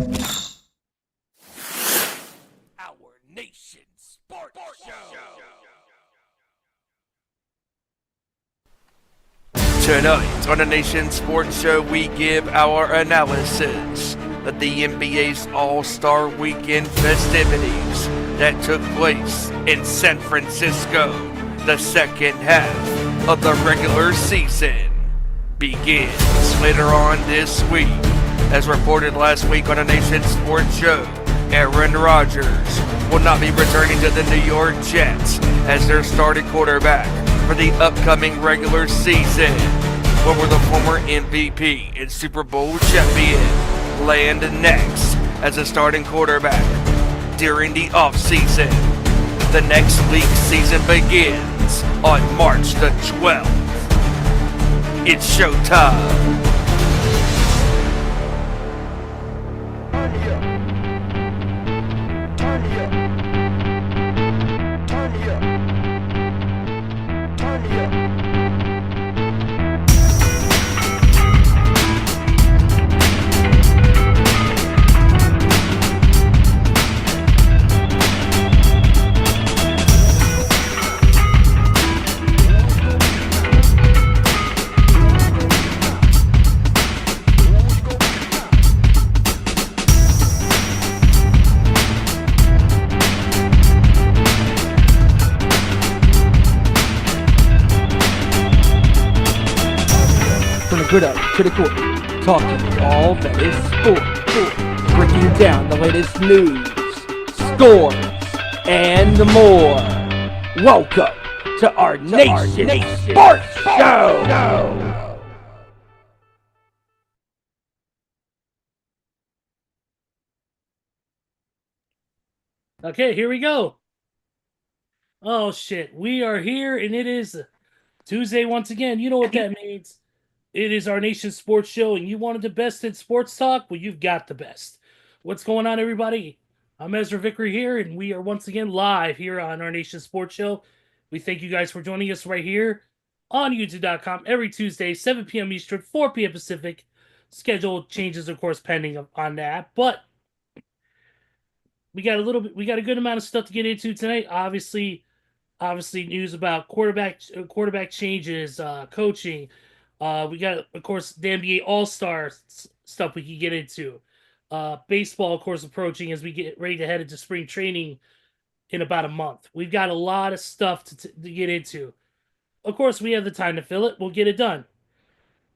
Our Nation Sports Show. Tonight on the Nation Sports Show, we give our analysis of the NBA's All-Star Weekend festivities that took place in San Francisco. The second half of the regular season begins later on this week. As reported last week on the Nation Sports Show, Aaron Rodgers will not be returning to the New York Jets as their starting quarterback for the upcoming regular season. Where will the former MVP and Super Bowl champion land next as a starting quarterback during the offseason? The next league season begins on March the 12th. It's showtime. Good up to the court, talking all that is sport, breaking down the latest news, scores, and more. Welcome to our Nation Sports Show. Okay, here we go. Oh shit, we are here and it is Tuesday once again. You know what that means. It is our Nation Sports Show, and you wanted the best in sports talk? Well, you've got the best. What's going on, everybody? I'm Ezra Vickery here, and we are once again live here on our Nation Sports Show. We thank you guys for joining us right here on YouTube.com every Tuesday, 7 p.m. Eastern, 4 p.m. Pacific. Schedule changes, of course, pending on that. But we got a good amount of stuff to get into tonight. Obviously news about quarterback changes, coaching. We got, of course, the NBA All-Star stuff we can get into. Baseball, of course, approaching as we get ready to head into spring training in about a month. We've got a lot of stuff to get into. Of course, we have the time to fill it. We'll get it done.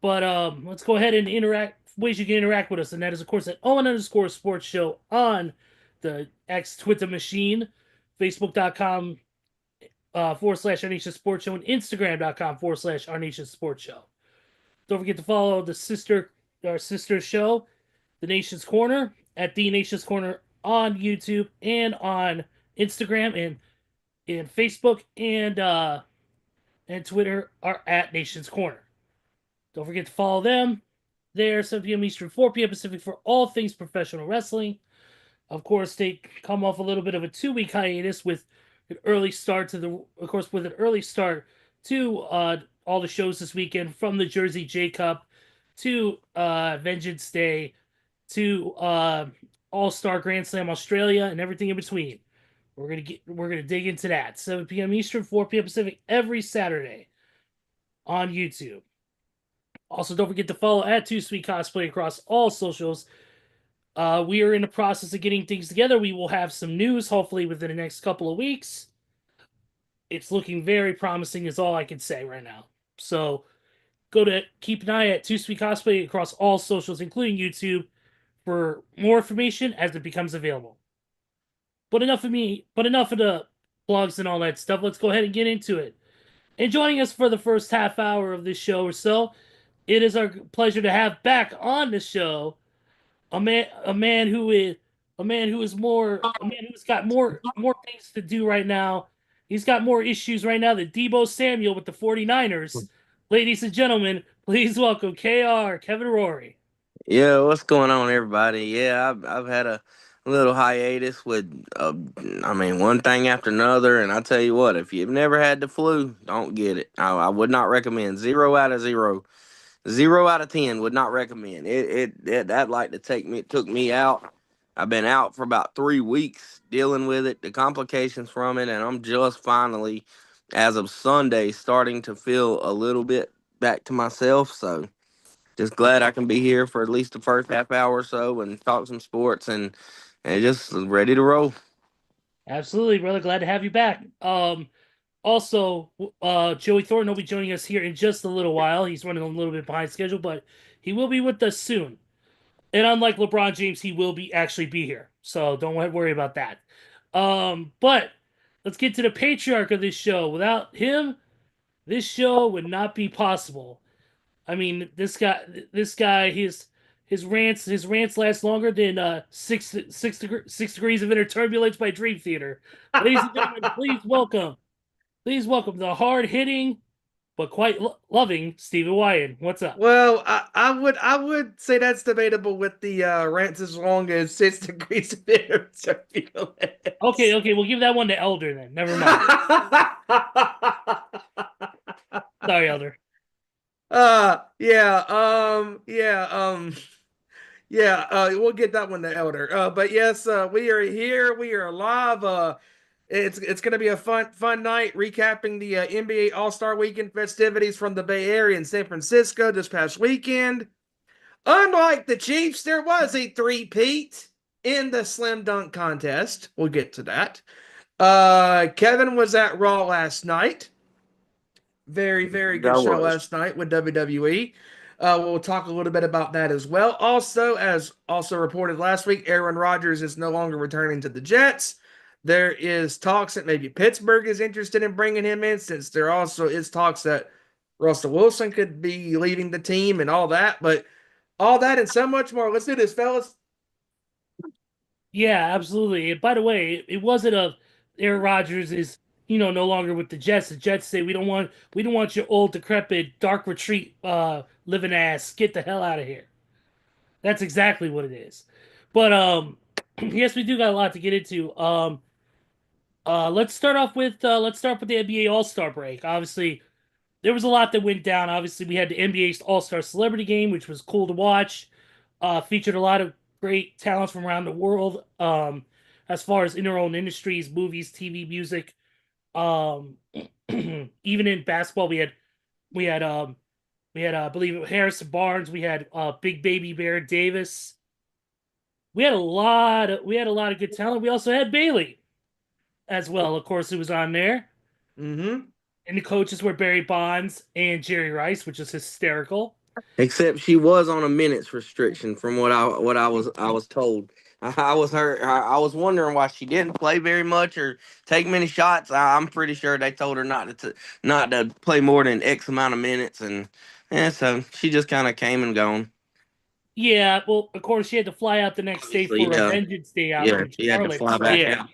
But let's go ahead and interact. Ways you can interact with us, and that is, of course, at _sports show on the X Twitter machine, Facebook.com / Our Nation Sports Show, and Instagram.com / Our Nation Sports Show. Don't forget to follow our sister show, The Nation's Corner, at The Nation's Corner on YouTube and on Instagram and Facebook and Twitter are at Nation's Corner. Don't forget to follow them there, 7 p.m. Eastern, 4 p.m. Pacific for all things professional wrestling. Of course, they come off a little bit of a 2-week hiatus with an early start to all the shows this weekend, from the Jersey J Cup to Vengeance Day to All-Star Grand Slam Australia and everything in between. We're gonna dig into that. 7 p.m. Eastern, 4 p.m. Pacific every Saturday on YouTube. Also, don't forget to follow at 2 Sweet Cosplay across all socials. We are in the process of getting things together. We will have some news hopefully within the next couple of weeks. It's looking very promising is all I can say right now. So keep an eye at 2 Sweet Cosplay across all socials, including YouTube, for more information as it becomes available. But enough of the blogs and all that stuff. Let's go ahead and get into it. And joining us for the first half hour of this show or so, it is our pleasure to have back on the show a man who's got more things to do right now. He's got more issues right now than Deebo Samuel with the 49ers. Ladies and gentlemen, please welcome KR, Kevin Rory. Yeah, what's going on, everybody? Yeah, I've had a little hiatus with, one thing after another, and I tell you what, if you've never had the flu, don't get it. I would not recommend. 0 out of 0 out of 10 would not recommend it. That took me out. I've been out for about 3 weeks dealing with it, the complications from it, and I'm just finally, as of Sunday, starting to feel a little bit back to myself. So just glad I can be here for at least the first half hour or so and talk some sports and just ready to roll. Absolutely, brother. Glad to have you back. Also, Joey Thornton will be joining us here in just a little while. He's running a little bit behind schedule, but he will be with us soon. And unlike LeBron James, he will actually be here. So don't worry about that. But let's get to the patriarch of this show. Without him, this show would not be possible. I mean, this guy, his rants last longer than six degrees of inner turbulence by Dream Theater. Ladies and gentlemen, please welcome the hard hitting but quite loving Stephen Wyand. What's up? Well, I would say that's debatable with the rants as long as 6 degrees of inner turbulence. Okay, we'll give that one to Elder then. Never mind. Sorry, Elder. We'll get that one to Elder. But yes, we are here. We are live. It's gonna be a fun night recapping the NBA All-Star Weekend festivities from the Bay Area in San Francisco this past weekend. Unlike the Chiefs, there was a three-peat in the slam dunk contest. We'll get to that. Kevin was at Raw last night. Very good show last night with WWE. We'll talk a little bit about that as well. Also, as also reported last week, Aaron Rodgers is no longer returning to the Jets. There is talks that maybe Pittsburgh is interested in bringing him in, since there also is talks that Russell Wilson could be leaving the team and all that. But all that and so much more. Let's do this, fellas. Yeah, absolutely. And by the way, it wasn't Aaron Rodgers is no longer with the Jets. The Jets say we don't want your old decrepit dark retreat living ass. Get the hell out of here. That's exactly what it is. But yes, we do got a lot to get into. Let's start with the NBA All-Star break. Obviously, there was a lot that went down. Obviously, we had the NBA All-Star Celebrity Game, which was cool to watch. Featured a lot of great talents from around the world. As far as in their own industries, movies, TV, music. Even in basketball, we had I believe Harrison Barnes. We had Big Baby Bear Davis. We had a lot of good talent. We also had Bailey as well, of course, who was on there. Mm-hmm. And the coaches were Barry Bonds and Jerry Rice, which is hysterical. Except she was on a minutes restriction, from what I was told. I was wondering why she didn't play very much or take many shots. I'm pretty sure they told her not to play more than X amount of minutes, and so she just kind of came and gone. Yeah, well, of course, she had to fly out the next day for a Vengeance Day out in she had to fly back out.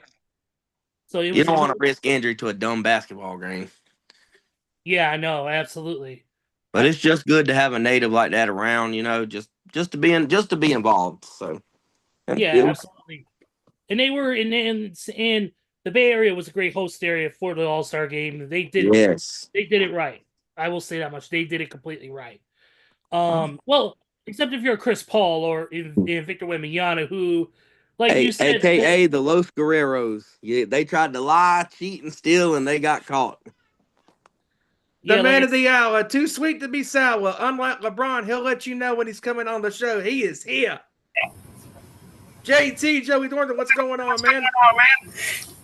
So you don't want to risk injury to a dumb basketball game. Yeah, I know, absolutely. But it's just good to have a native like that around, just to be involved. So yeah, absolutely. And they were in the Bay Area was a great host area for the All-Star game. They did it right. I will say that much. They did it completely right. Well, except if you're a Chris Paul or Victor Wembanyama, who, like you said, AKA the Los Guerreros. Yeah, they tried to lie, cheat, and steal, and they got caught. The man of the hour, too sweet to be sour. Unlike LeBron, he'll let you know when he's coming on the show. He is here. JT, Joey Thornton, what's going on, man?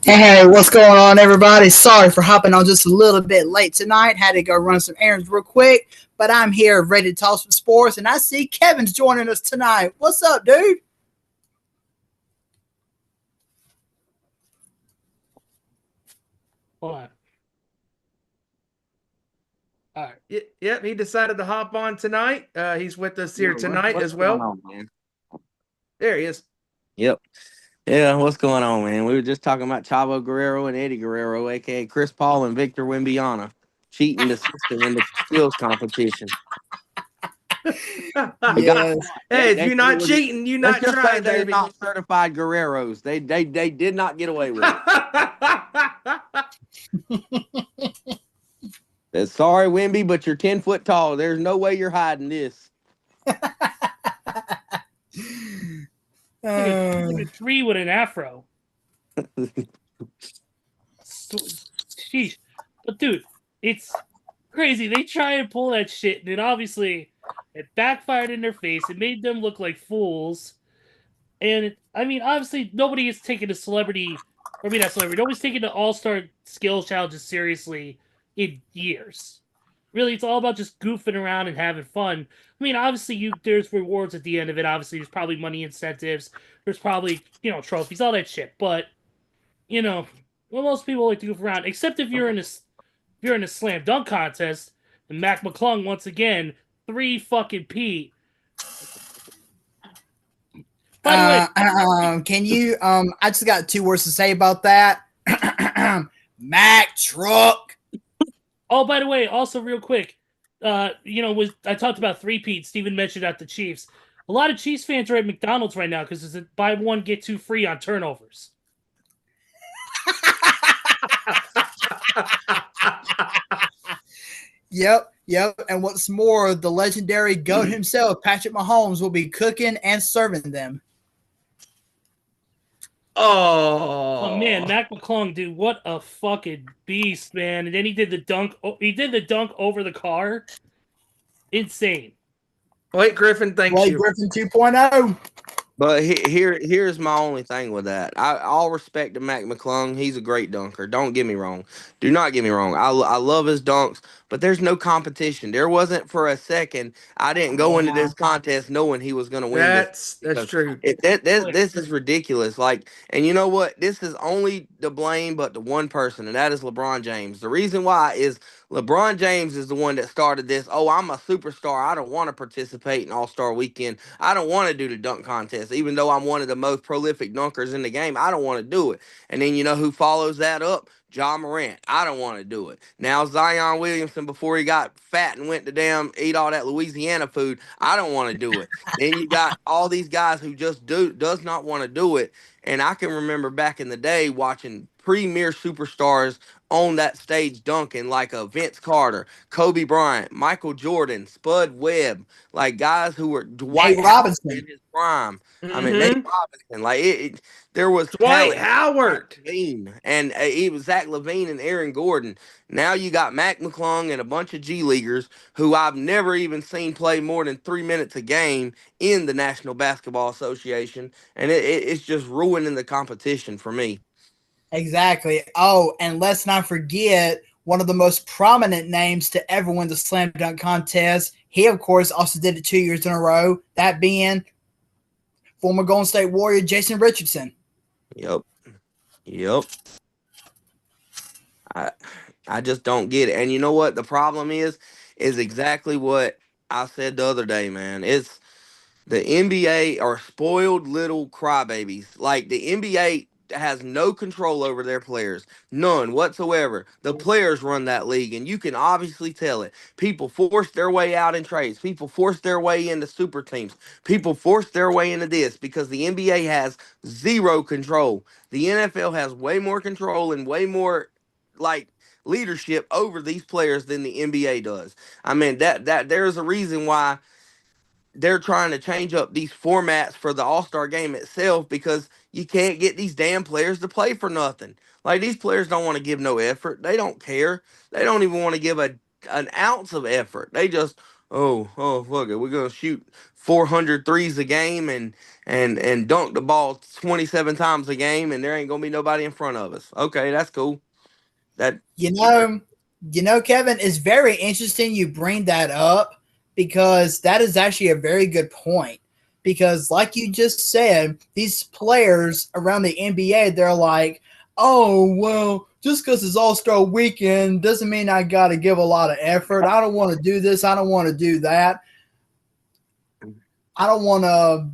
Hey, what's going on, everybody? Sorry for hopping on just a little bit late tonight. Had to go run some errands real quick, but I'm here ready to talk some sports, and I see Kevin's joining us tonight. What's up, dude? Hold on. All right. Yep, he decided to hop on tonight. He's with us here tonight as well. On, man? There he is. Yep. Yeah, what's going on, man? We were just talking about Chavo Guerrero and Eddie Guerrero, a.k.a. Chris Paul and Victor Wembanyama, cheating the system in the skills competition. Yes. Hey, if you're not cheating, you're not trying, baby. They're not certified Guerreros. They did not get away with it. Sorry, Wemby, but you're 10 foot tall. There's no way you're hiding this. Like a tree with an afro. Sheesh. But dude, it's crazy. They try and pull that shit, and then obviously it backfired in their face. It made them look like fools. And I mean, obviously, nobody is taking a celebrity, or I mean, not celebrity. Nobody's taking the all-star skill challenges seriously in years. Really, it's all about just goofing around and having fun. I mean, obviously, there's rewards at the end of it. Obviously, there's probably money incentives. There's probably trophies, all that shit. But well, most people like to goof around, except if you're in a slam dunk contest. And Mac McClung once again 3 fucking P. By the way, can you? I just got 2 words to say about that. Mac truck. Oh, by the way, also real quick, I talked about 3-peat. Steven mentioned at the Chiefs. A lot of Chiefs fans are at McDonald's right now because it's a buy one get 2 free on turnovers. Yep. And what's more, the legendary GOAT himself, Patrick Mahomes, will be cooking and serving them. Oh man, Mac McClung, dude, what a fucking beast, man! And then he did the dunk. He did the dunk over the car. Insane. Blake Griffin, thanks Blake you. Griffin 2.0. But here's my only thing with that. All respect to Mac McClung. He's a great dunker. Don't get me wrong. Do not get me wrong. I love his dunks, but there's no competition. There wasn't for a second. I didn't go into this contest knowing he was going to win. That's true. This is ridiculous. Like, and you know what? This is only the blame, but to one person, and that is LeBron James. The reason why is LeBron James is the one that started this. Oh, I'm a superstar. I don't want to participate in All-Star Weekend. I don't want to do the dunk contest. Even though I'm one of the most prolific dunkers in the game, I don't want to do it. And then you know who follows that up? Ja Morant. I don't want to do it. Now Zion Williamson, before he got fat and went to damn eat all that Louisiana food, I don't want to do it. Then you got all these guys who just does not want to do it. And I can remember back in the day watching premier superstars on that stage dunking, like a Vince Carter, Kobe Bryant, Michael Jordan, Spud Webb, like guys who were Dwight Nate Robinson in his prime. Mm-hmm. I mean, Nate Robinson, like there was Dwight Howard, Levine, and it was Zach LaVine and Aaron Gordon. Now you got Mac McClung and a bunch of G Leaguers who I've never even seen play more than 3 minutes a game in the National Basketball Association, and it's just ruining the competition for me. Exactly. Oh, and let's not forget one of the most prominent names to ever win the slam dunk contest. He, of course, also did it 2 years in a row. That being former Golden State Warrior Jason Richardson. Yep. I just don't get it. And you know what the problem is exactly what I said the other day, man. It's the NBA are spoiled little crybabies. Like the NBA has no control over their players, none whatsoever. The players run that league, and you can obviously tell it. People force their way out in trades. People force their way into super teams. People force their way into this because the NBA has zero control. The NFL has way more control and way more like leadership over these players than the NBA does. I mean that there's a reason why they're trying to change up these formats for the All-Star game itself because you can't get these damn players to play for nothing. Like these players don't want to give no effort. They don't care. They don't even want to give an ounce of effort. They just fuck it. We're gonna shoot 400 threes a game and dunk the ball 27 times a game and there ain't gonna be nobody in front of us. Okay, that's cool. That you know, Kevin, it's very interesting you bring that up because that is actually a very good point. Because, like you just said, these players around the NBA, they're like, oh, well, just because it's All-Star Weekend doesn't mean I got to give a lot of effort. I don't want to do this. I don't want to do that. I don't want to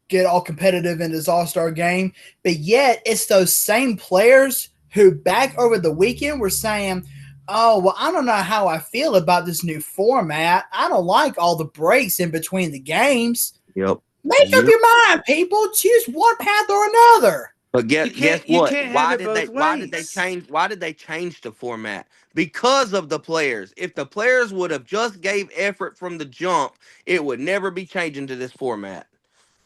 get all competitive in this All-Star game. But yet, it's those same players who back over the weekend were saying, oh, well, I don't know how I feel about this new format. I don't like all the breaks in between the games. Yep. Make up your mind, people. Choose one path or another. But guess what? Why did they change the format? Because of the players. If the players would have just gave effort from the jump, it would never be changing to this format.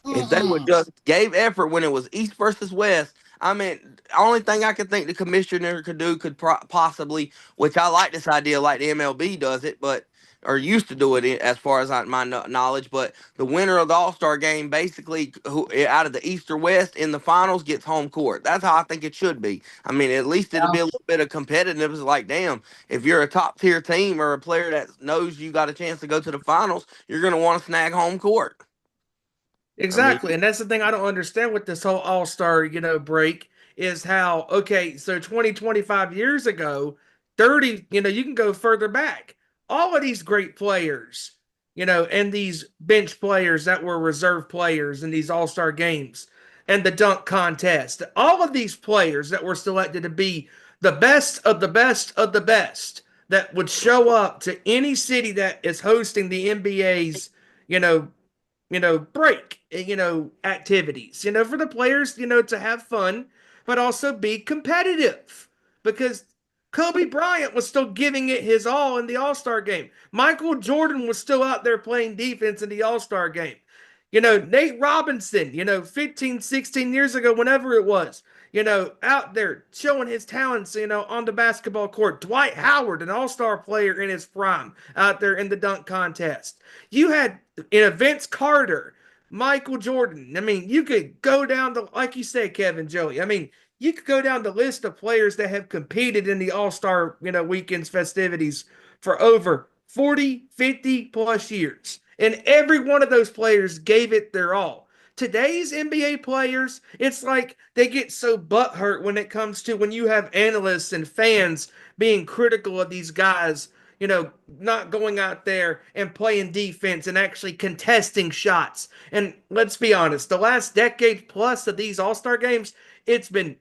If they would just gave effort when it was East versus West, I mean, only thing I could think the commissioner could do could possibly, which I like this idea, like the MLB does it, but or used to do it as far as my knowledge. But the winner of the All Star game, basically, who out of the East or West in the finals gets home court. That's how I think it should be. I mean, at least it'll be a little bit of competitiveness. Like, damn, if you're a top tier team or a player that knows you got a chance to go to the finals, you're going to want to snag home court. I mean, Exactly. And that's the thing I don't understand with this whole All-Star, break is how, okay, so 20, 25 years ago, 30, you can go further back. All of these great players, and these bench players that were reserve players in these All-Star games and the dunk contest, all of these players that were selected to be the best of the best of the best that would show up to any city that is hosting the NBA's, you know, break, activities, for the players, to have fun, but also be competitive because Kobe Bryant was still giving it his all in the All Star game. Michael Jordan was still out there playing defense in the All Star game. Nate Robinson, 15, 16 years ago, whenever it was, out there showing his talents, on the basketball court. Dwight Howard, an all-star player in his prime, out there in the dunk contest. You had, Vince Carter, Michael Jordan. I mean, you could go down the, like you said, Kevin, Joey. I mean, you could go down the list of players that have competed in the all-star, weekends festivities for over 40, 50 plus years. And every one of those players gave it their all. Today's NBA players, it's like they get so butthurt when it comes to when you have analysts and fans being critical of these guys, not going out there and playing defense and actually contesting shots. And let's be honest, the last decade plus of these All-Star games, it's been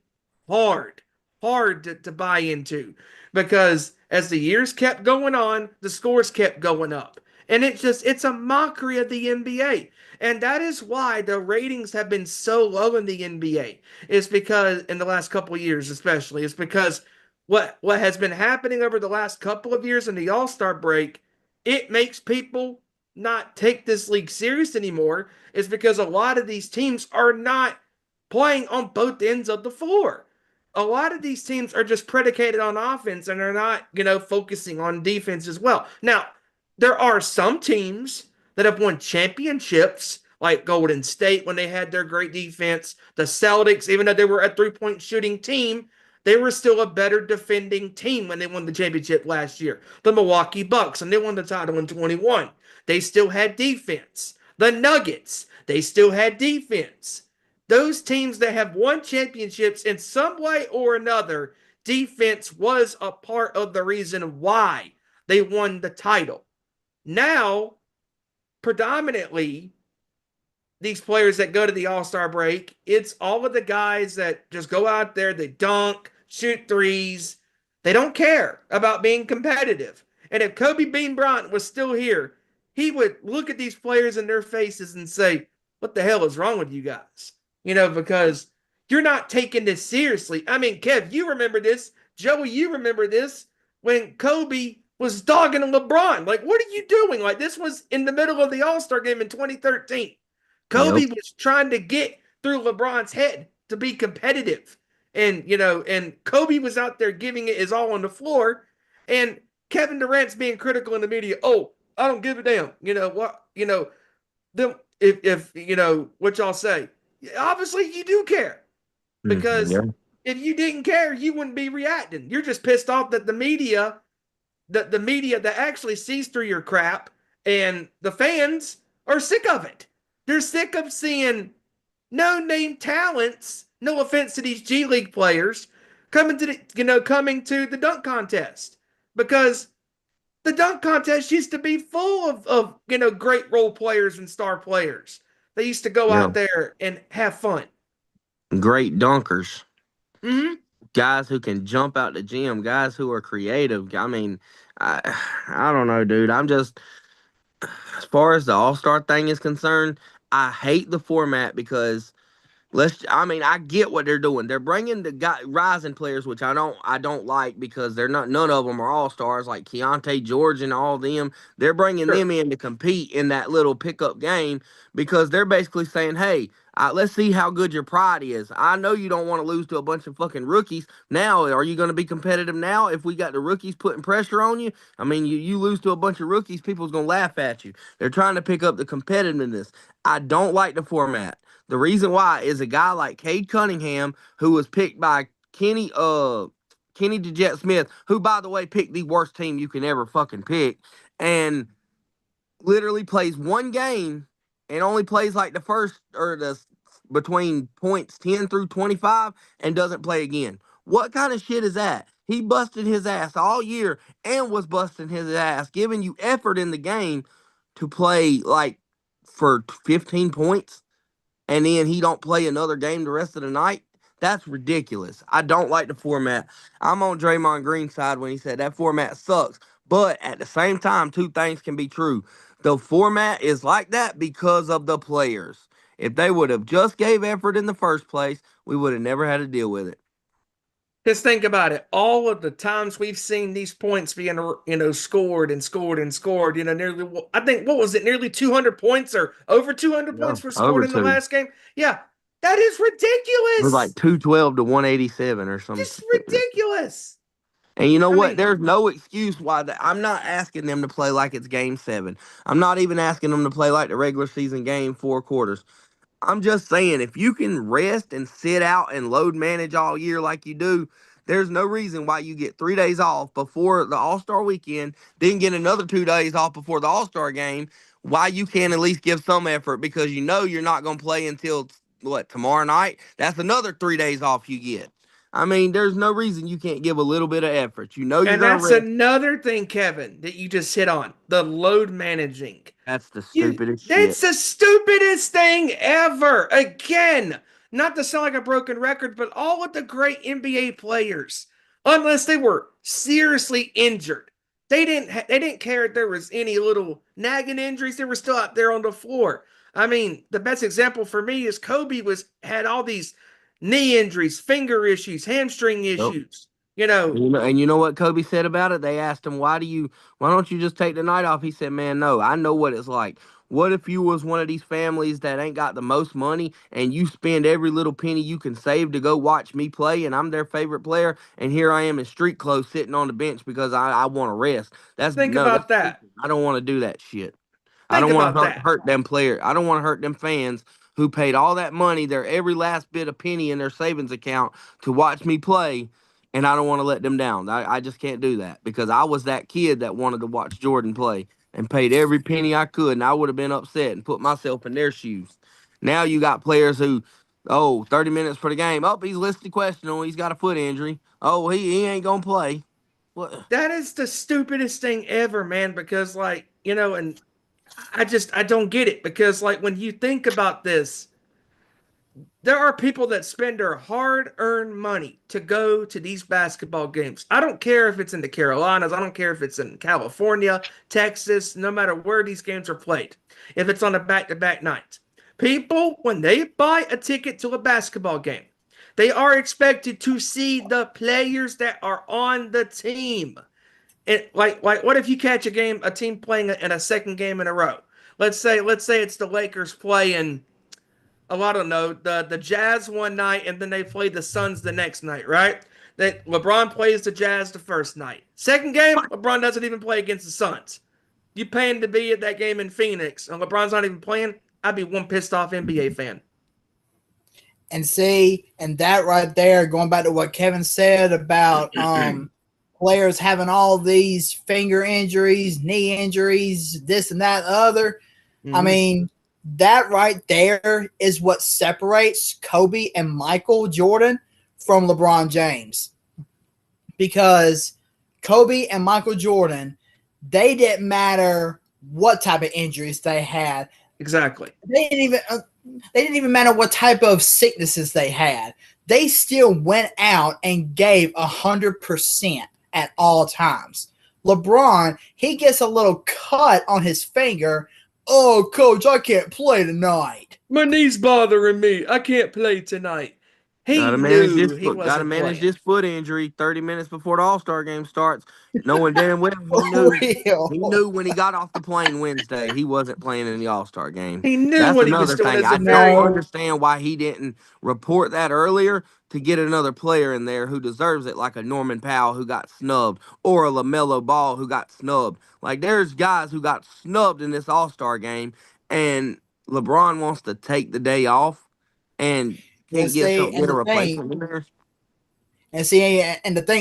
hard, hard to buy into because as the years kept going on, the scores kept going up. And it's a mockery of the NBA. And that is why the ratings have been so low in the NBA. It's because in the last couple of years, especially, it's because what has been happening over the last couple of years in the All-Star break, it makes people not take this league serious anymore. Is because a lot of these teams are not playing on both ends of the floor. A lot of these teams are just predicated on offense and are not, focusing on defense as well. Now, there are some teams that have won championships, like Golden State when they had their great defense. The Celtics, even though they were a three-point shooting team, they were still a better defending team when they won the championship last year. The Milwaukee Bucks, and they won the title in 21. They still had defense. The Nuggets, they still had defense. Those teams that have won championships in some way or another, defense was a part of the reason why they won the title. Now, predominantly, these players that go to the All-Star break, it's all of the guys that just go out there, they dunk, shoot threes. They don't care about being competitive. And if Kobe Bean Bryant was still here, he would look at these players in their faces and say, what the hell is wrong with you guys? Because you're not taking this seriously. I mean, Kev, you remember this. Joey, you remember this when Kobe was dogging LeBron. Like, what are you doing? Like, this was in the middle of the All-Star game in 2013. Kobe was trying to get through LeBron's head to be competitive. And, and Kobe was out there giving it his all on the floor. And Kevin Durant's being critical in the media. Oh, I don't give a damn. Them, if what y'all say. Obviously, you do care. Because if you didn't care, you wouldn't be reacting. You're just pissed off that the media that actually sees through your crap and the fans are sick of it. They're sick of seeing no-name talents, no offense to these G League players, coming to the dunk contest. Because the dunk contest used to be full of great role players and star players. They used to go out there and have fun. Great dunkers. Mm-hmm. Guys who can jump out the gym, guys who are creative. I mean, I don't know, dude. I'm just, as far as the All-Star thing is concerned, I hate the format because I get what they're doing. They're bringing the rising players, which I don't like because none of them are all stars like Keontae George and all them. They're bringing Sure. them in to compete in that little pickup game because they're basically saying, hey, let's see how good your pride is. I know you don't want to lose to a bunch of fucking rookies. Now, are you going to be competitive now if we got the rookies putting pressure on you? I mean, you lose to a bunch of rookies, people's going to laugh at you. They're trying to pick up the competitiveness. I don't like the format. The reason why is a guy like Cade Cunningham, who was picked by Kenny DeJet Smith, who by the way picked the worst team you can ever fucking pick, and literally plays one game and only plays like the first or the between points 10 through 25 and doesn't play again. What kind of shit is that? He busted his ass all year and was busting his ass, giving you effort in the game to play like for 15 points and then he don't play another game the rest of the night. That's ridiculous. I don't like the format. I'm on Draymond Green's side when he said that format sucks. But at the same time, two things can be true. The format is like that because of the players. If they would have just gave effort in the first place, we would have never had to deal with it. Just think about it. All of the times we've seen these points being, scored and scored and scored, nearly, I think, what was it, nearly 200 points or over 200 Yeah, points were over scored in the two. last game? Yeah, that is It was like ridiculous. 212 to 187 or some Just shit. ridiculous. And you know I what? mean, There's no excuse why I'm not asking them to play like it's game 7. I'm not even asking them to play like the regular season game 4 quarters. I'm just saying, if you can rest and sit out and load manage all year like you do, there's no reason why you get 3 days off before the All Star weekend, then get another 2 days off before the All Star game. Why you can't at least give some effort because you know you're not going to play until what, tomorrow night? That's another 3 days off you get. I mean, there's no reason you can't give a little bit of effort. You know you're and going to that's rest. another thing, Kevin, that you just hit on, the load managing. That's the stupidest shit. That's the stupidest thing ever. Again, not to sound like a broken record, but all of the great NBA players, unless they were seriously injured, they didn't care if there was any little nagging injuries. They were still out there on the floor. I mean, the best example for me is Kobe had all these knee injuries, finger issues, hamstring Yep. issues. You know, And you know what Kobe said about it? They asked him, why don't you just take the night off? He said, man, no, I know what it's like. What if you was one of these families that ain't got the most money and you spend every little penny you can save to go watch me play and I'm their favorite player and here I am in street clothes sitting on the bench because I want to rest. think That's about that. stupid. I don't want to do that shit. I Think don't want about to that. hurt them players. I don't want to hurt them fans who paid all that money, their every last bit of penny in their savings account to watch me play, and I don't want to let them down. I just can't do that because I was that kid that wanted to watch Jordan play and paid every penny I could, and I would have been upset and put myself in their shoes. Now you got players who, 30 minutes for the game. Oh, he's listed questionable. He's got a foot injury. Oh, he ain't going to play. What? That is the stupidest thing ever, man, because and I don't get it because when you think about this, there are people that spend their hard-earned money to go to these basketball games. I don't care if it's in the Carolinas, I don't care if it's in California, Texas, no matter where these games are played. If it's on a back-to-back night. People, when they buy a ticket to a basketball game, they are expected to see the players that are on the team. It like what if you catch a team playing in a second game in a row? Let's say it's the Lakers playing, oh, I don't know, the Jazz one night and then they play the Suns the next night, right? That LeBron plays the Jazz the first night. Second game, LeBron doesn't even play against the Suns. You paying to be at that game in Phoenix and LeBron's not even playing? I'd be one pissed off NBA fan. And see, and that right there, going back to what Kevin said about players having all these finger injuries, knee injuries, this and that, other. Mm-hmm. I mean, that right there is what separates Kobe and Michael Jordan from LeBron James. Because Kobe and Michael Jordan, they didn't matter what type of injuries they had. Exactly. They didn't even matter what type of sicknesses they had. They still went out and gave 100% at all times. LeBron, he gets a little cut on his finger, Oh, coach, I can't play tonight. My knee's bothering me. I can't play tonight. He knew he Gotta wasn't manage playing. this foot injury 30 minutes before the All-Star game starts, knowing damn well For he real. knew when he got off the plane Wednesday he wasn't playing in the All-Star game. He knew That's what he was another doing thing. as a I don't very No. understand why he didn't report that earlier to get another player in there who deserves it, like a Norman Powell who got snubbed or a LaMelo Ball who got snubbed. Like there's guys who got snubbed in this All-Star game, and LeBron wants to take the day off and And can't get see, something, and get a the thing, replacement in there.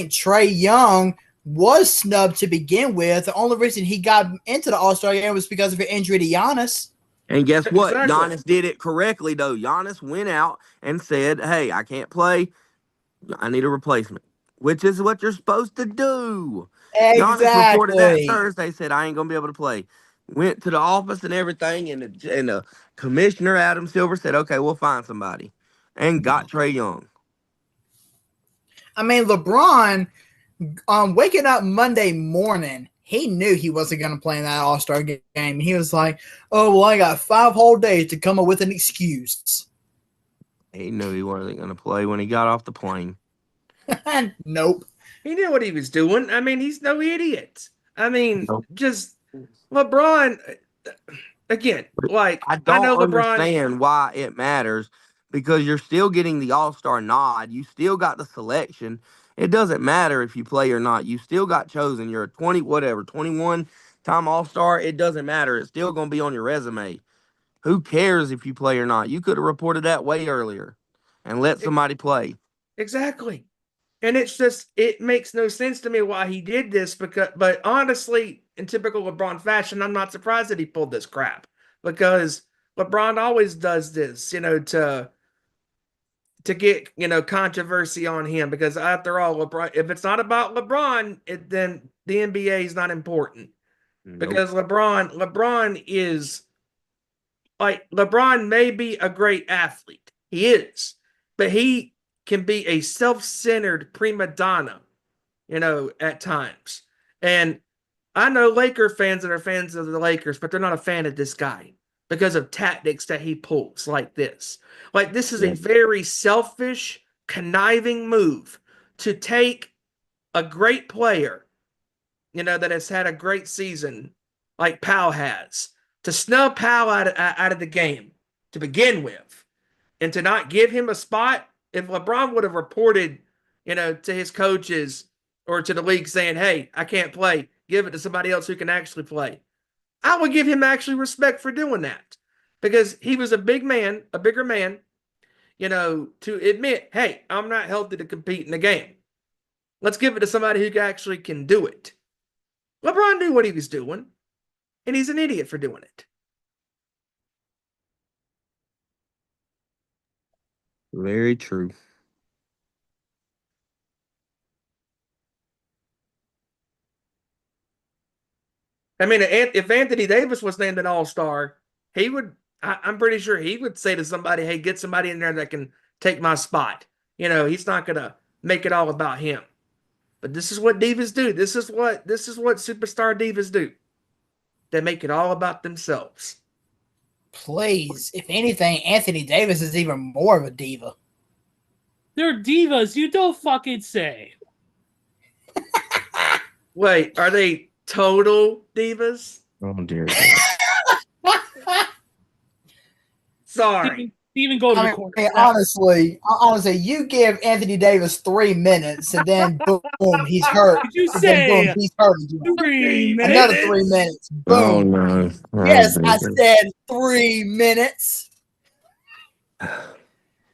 Trey Young was snubbed to begin with. The only reason he got into the All Star game was because of an injury to Giannis. And guess what? exactly. Giannis did it correctly, though. Giannis went out and said, "Hey, I can't play. I need a replacement," which is what you're supposed to do. Giannis reported that Exactly. Thursday, said, "I ain't gonna be able to play." Went to the office and everything, and the commissioner Adam Silver said, "Okay, we'll find somebody," and got Trey Young. I mean, LeBron, waking up Monday morning, he knew he wasn't going to play in that All Star game. And he was like, "Oh well, I got 5 whole days to come up with an excuse." He knew he wasn't gonna play when he got off the plane. Nope. He knew what he was doing. I mean, he's no idiot. I mean, Nope. just LeBron again. Like I I know don't LeBron. understand why it matters because you're still getting the All Star nod. You still got the selection. It doesn't matter if you play or not. You still got chosen. You're a 21 time All Star. It doesn't matter. It's still going to be on your resume. Who cares if you play or not? You could have reported that way earlier and let somebody play. Exactly. And it's just it makes no sense to me why he did this but honestly, in typical LeBron fashion, I'm not surprised that he pulled this crap because LeBron always does this, to get, controversy on him because after all, LeBron, if it's not about LeBron, then the NBA is not important Nope. because LeBron is like LeBron may be a great athlete. He is. But he can be a self-centered prima donna, at times. And I know Laker fans that are fans of the Lakers, but they're not a fan of this guy because of tactics that he pulls like this. Like this is a Yeah. very selfish, conniving move to take a great player, that has had a great season like Powell has, to snub Powell out of the game to begin with, and to not give him a spot. If LeBron would have reported, to his coaches or to the league saying, "Hey, I can't play. Give it to somebody else who can actually play," I would give him actually respect for doing that because he was a bigger man, to admit, "Hey, I'm not healthy to compete in the game. Let's give it to somebody who actually can do it." LeBron knew what he was doing, and he's an idiot for doing it. Very true. I mean, if Anthony Davis was named an All-Star, he would. I'm pretty sure he would say to somebody, "Hey, get somebody in there that can take my spot." He's not gonna make it all about him. But this is what divas do. This is what superstar divas do. They make it all about themselves. Please, if anything, Anthony Davis is even more of a diva. They're divas. You don't fucking say. Wait, are they total divas? Oh dear. Sorry. Even go to I the mean, corner. honestly, you give Anthony Davis 3 minutes, and then boom, he's hurt. Did you And then boom, say he's hurt again. 3 minutes? Another 3 minutes. Oh Boom. no. Yes, I said 3 minutes.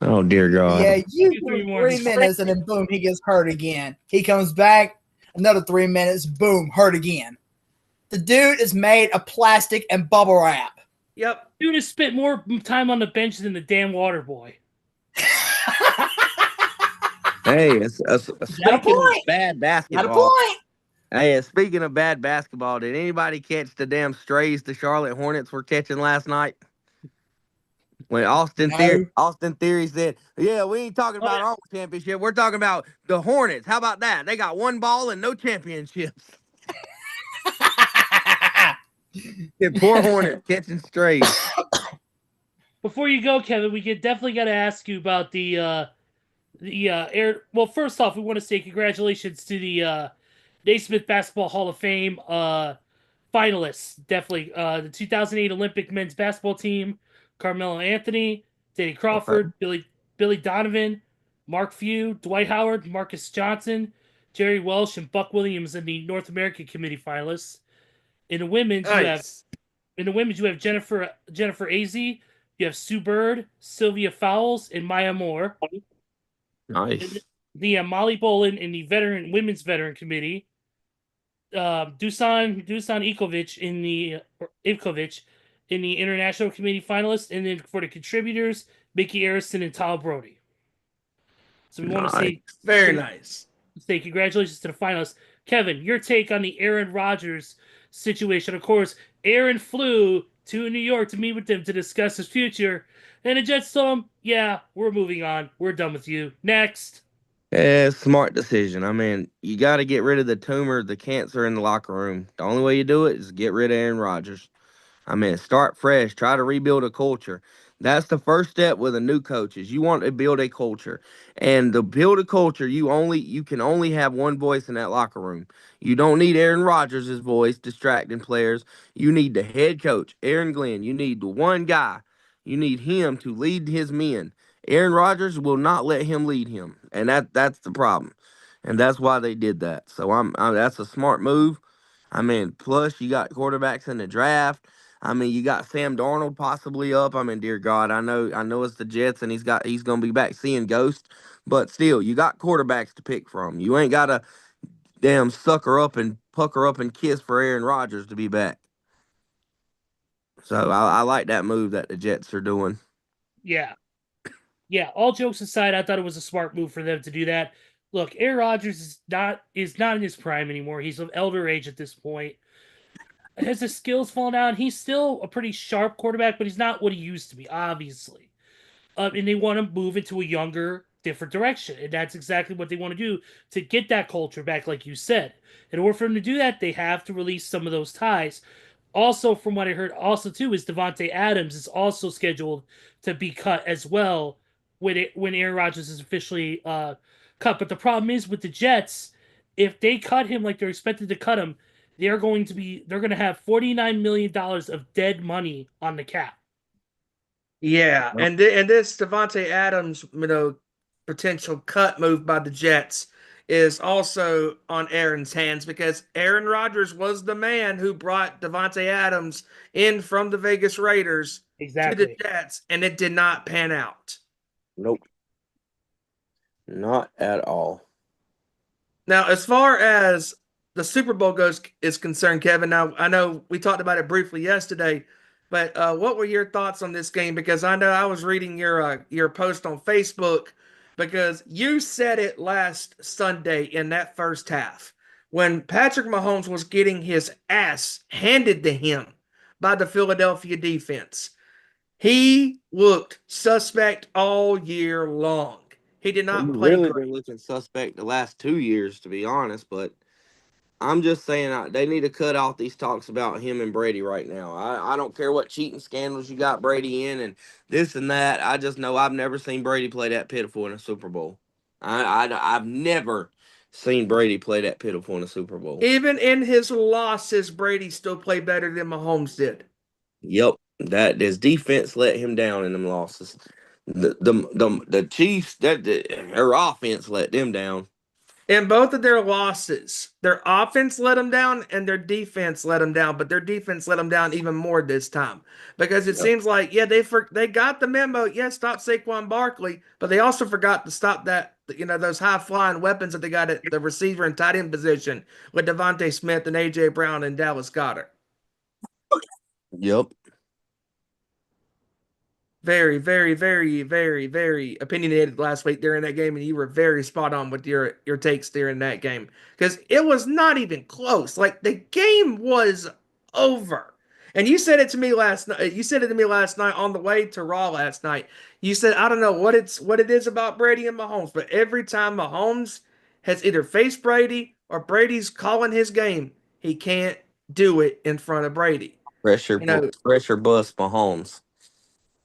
Oh dear God. Yeah, you Give give me him more. 3 minutes, and then boom, he gets hurt again. He comes back, another 3 minutes, boom, hurt again. The dude is made of plastic and bubble wrap. Yep. Dude has spent more time on the bench than the damn water boy. Hey, speaking of point. bad Got a basketball. point. Hey, speaking of bad basketball, did anybody catch the damn strays the Charlotte Hornets were catching last night? When Austin Theory said, "Yeah, we ain't talking about our championship. We're talking about the Hornets. How about that? They got one ball and no championships." Yeah, poor Hornet catching strays. Before you go, Kevin, we definitely got to ask you about the air. Well, first off, we want to say congratulations to the Naismith Basketball Hall of Fame finalists. Definitely, the 2008 Olympic men's basketball team: Carmelo Anthony, Danny Okay. Crawford, Billy Donovan, Mark Few, Dwight Howard, Marcus Johnson, Jerry Welsh, and Buck Williams in the North American Committee finalists. In the women's, you have Nice. Jennifer Azzi, you have Sue Bird, Sylvia Fowles, and Maya Moore. Nice. The Molly Bolin in the women's veteran committee. Dusan Ivkovic in the international committee finalists, and then for the contributors, Mickey Arison and Tal Brody. So we want to Nice. Very nice. say congratulations to the finalists. Kevin, your take on the Aaron Rodgers situation. Of course, Aaron flew to New York to meet with them to discuss his future, and the Jets told him, "Yeah, we're moving on. We're done with you. Next." Yeah, smart decision. I mean, you got to get rid of the tumor, the cancer in the locker room. The only way you do it is get rid of Aaron Rodgers. I mean, start fresh, try to rebuild a culture. That's the first step with a new coach is you want to build a culture. And to build a culture, you can only have one voice in that locker room. You don't need Aaron Rodgers' voice distracting players. You need the head coach, Aaron Glenn. You need the one guy. You need him to lead his men. Aaron Rodgers will not let him lead him. And that's the problem. And that's why they did that. So that's a smart move. I mean, plus you got quarterbacks in the draft. I mean, you got Sam Darnold possibly up. I mean, dear God, I know it's the Jets, and he's gonna be back seeing ghosts. But still, you got quarterbacks to pick from. You ain't got to damn sucker up and pucker up and kiss for Aaron Rodgers to be back. So I like that move that the Jets are doing. Yeah, yeah. All jokes aside, I thought it was a smart move for them to do that. Look, Aaron Rodgers is not in his prime anymore. He's of elder age at this point. Has his skills fallen down? He's still a pretty sharp quarterback, but he's not what he used to be, obviously. And they want to move into a younger, different direction, and that's exactly what they want to do to get that culture back, like you said. In order for them to do that, they have to release some of those ties. Also, from what I heard, also too is Devonte Adams is also scheduled to be cut as well when Aaron Rodgers is officially cut. But the problem is with the Jets, if they cut him like they're expected to cut him, they're going to have $49 million of dead money on the cap. Yeah, Yep. and this Devonte Adams, potential cut move by the Jets is also on Aaron's hands because Aaron Rodgers was the man who brought Devonte Adams in from the Vegas Raiders to the Exactly. Jets, and it did not pan out. Nope, not at all. Now, as far as the Super Bowl goes is concerned, Kevin. Now, I know we talked about it briefly yesterday, but what were your thoughts on this game? Because I know I was reading your post on Facebook because you said it last Sunday in that first half when Patrick Mahomes was getting his ass handed to him by the Philadelphia defense. He looked suspect all year long. He did He's not play really been great. looking suspect the last 2 years, to be honest. But I'm just saying they need to cut off these talks about him and Brady right now. I don't care what cheating scandals you got Brady in and this and that. I just know I've never seen Brady play that pitiful in a Super Bowl. I've never seen Brady play that pitiful in a Super Bowl. Even in his losses, Brady still played better than Mahomes did. Yep, that his defense let him down in them losses. The Chiefs their offense let them down. In both of their losses, their offense let them down and their defense let them down, but their defense let them down even more this time because it Yep. seems like they got the memo. Yeah, stop Saquon Barkley, but they also forgot to stop those high flying weapons that they got at the receiver and tight end position with Devontae Smith and AJ Brown and Dallas Goedert. Yep. Very, very, very, very, very opinionated last week during that game, and you were very spot on with your takes during that game because it was not even close. Like the game was over. And you said it to me last night. You said it to me last night on the way to Raw last night. You said, I don't know what it is about Brady and Mahomes, but every time Mahomes has either faced Brady or Brady's calling his game, he can't do it in front of Brady. Pressure, You know, pressure bust Mahomes.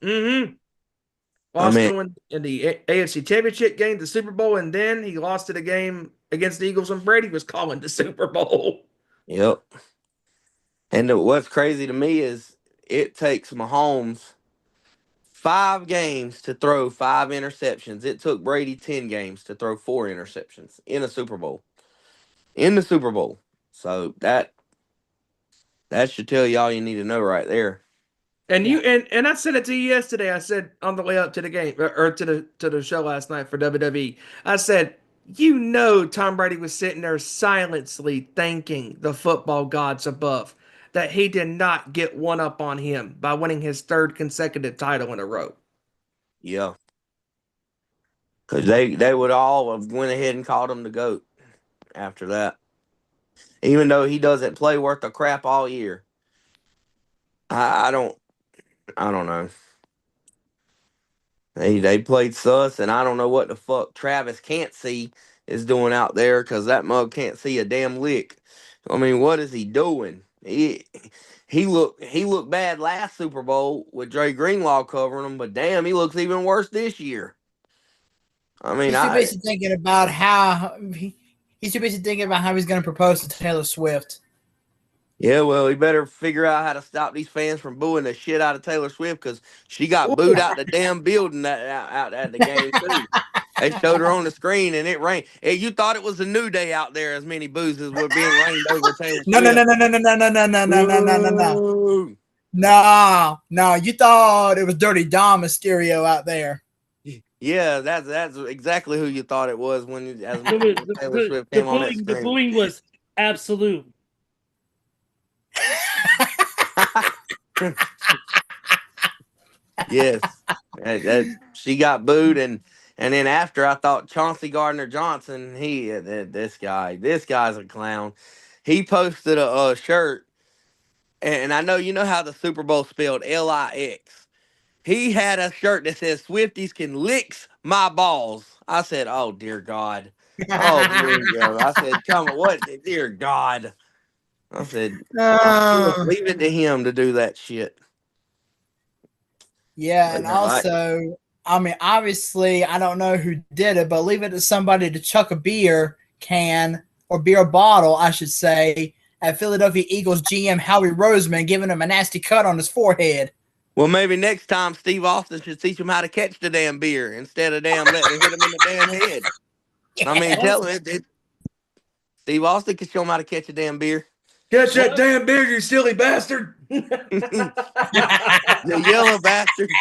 mm-hmm. I Lost mean, to him in the AFC Championship game, the Super Bowl, and then he lost to the game against the Eagles when Brady was calling the Super Bowl. yep. And what's crazy to me is it takes Mahomes 5 games to throw 5 interceptions. It took Brady 10 games to throw 4 interceptions in a Super Bowl. In the Super Bowl. So that should tell you all you need to know right there. And Yeah. you and I said it to you yesterday. I said on the way up to the game or to the show last night for WWE. I said, you know, Tom Brady was sitting there silently thanking the football gods above that he did not get one up on him by winning his third consecutive title in a row. Yeah. Because they would all have went ahead and called him the GOAT after that. Even though he doesn't play worth a crap all year. I don't know. They played sus, and I don't know what the fuck Travis can't see is doing out there because that mug can't see a damn lick. I mean, what is he doing? He looked bad last Super Bowl with Dre Greenlaw covering him, but damn, he looks even worse this year. I mean, He's too busy thinking about he's too busy thinking about how he's going to propose to Taylor Swift. yeah, well, he better figure out how to stop these fans from booing the shit out of Taylor Swift because she got booed out the damn building out at the game too. They showed her on the screen and it rained. Hey, you thought it was a new day out there, as many boozes were being rained over Taylor No, Swift. no. Ooh. No, you thought it was Dirty Dom Mysterio out there. Yeah, that's exactly who you thought it was when Taylor Swift The came on that booing, the screen. booing was absolute. Yes, she got booed, and then after I thought Chauncey Gardner Johnson, this guy's a clown. He posted a shirt, and I know you know how the Super Bowl spelled LIX. He had a shirt that says Swifties can licks my balls. I said, oh dear God, oh dear God. I said, come on, what dear God. I said, leave it to him to do that shit. Yeah, and also, I mean, obviously, I don't know who did it, but leave it to somebody to chuck a beer can or beer bottle, I should say, at Philadelphia Eagles GM Howie Roseman, giving him a nasty cut on his forehead. Well, maybe next time Steve Austin should teach him how to catch the damn beer instead of damn letting it hit him in the damn head. I mean, tell him Steve Austin can show him how to catch a damn beer. Catch that damn beer, you silly bastard. You yellow bastard.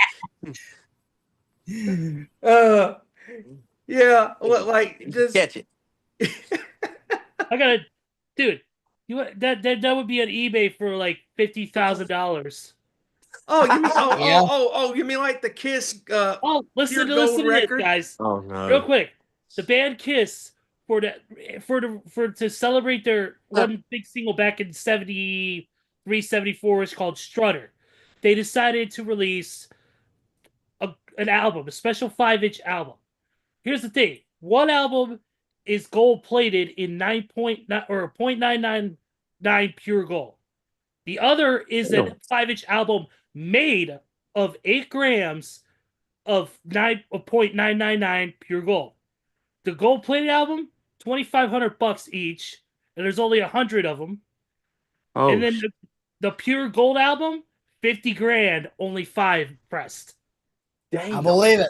Yeah, like just catch it. I gotta, dude. That would be on eBay for like $50,000. Oh, you mean Yeah. you mean like the Kiss listen Pure Gold to record? this, guys. Oh no. Real quick. The band Kiss to celebrate their one big single back in 73, 74 is called Strutter. They decided to release an album, a special 5-inch album. Here's the thing. One album is gold plated in 0.999 pure gold. The other is a 5-inch album made of 8 grams of 0.999 pure gold. The gold plated album, $2,500 each, and there's only 100 of them. Oh, and then the pure gold album, $50,000, only 5 pressed. damn. I believe it.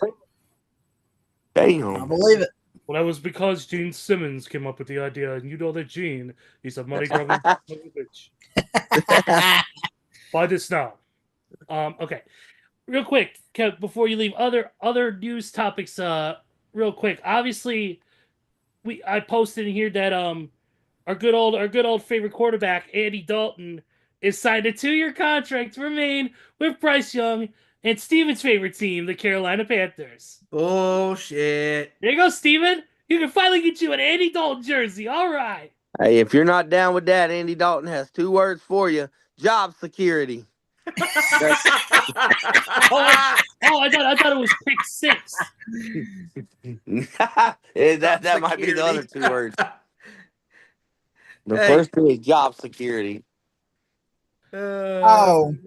Damn. I believe it. Well, that was because Gene Simmons came up with the idea, and you know that Gene, he's a money grubbing bitch. Buy this now. Okay, real quick, Kev, before you leave, other news topics. Real quick. Obviously, I posted in here that our good old favorite quarterback Andy Dalton is signed a 2-year contract to remain with Bryce Young and Steven's favorite team, the Carolina Panthers. Bullshit. There you go, Steven. You can finally get you an Andy Dalton jersey. All right. Hey, if you're not down with that, Andy Dalton has 2 words for you: job security. I thought it was pick 6. that might be the other 2 words. The Hey. first 2 is job security. Kevin,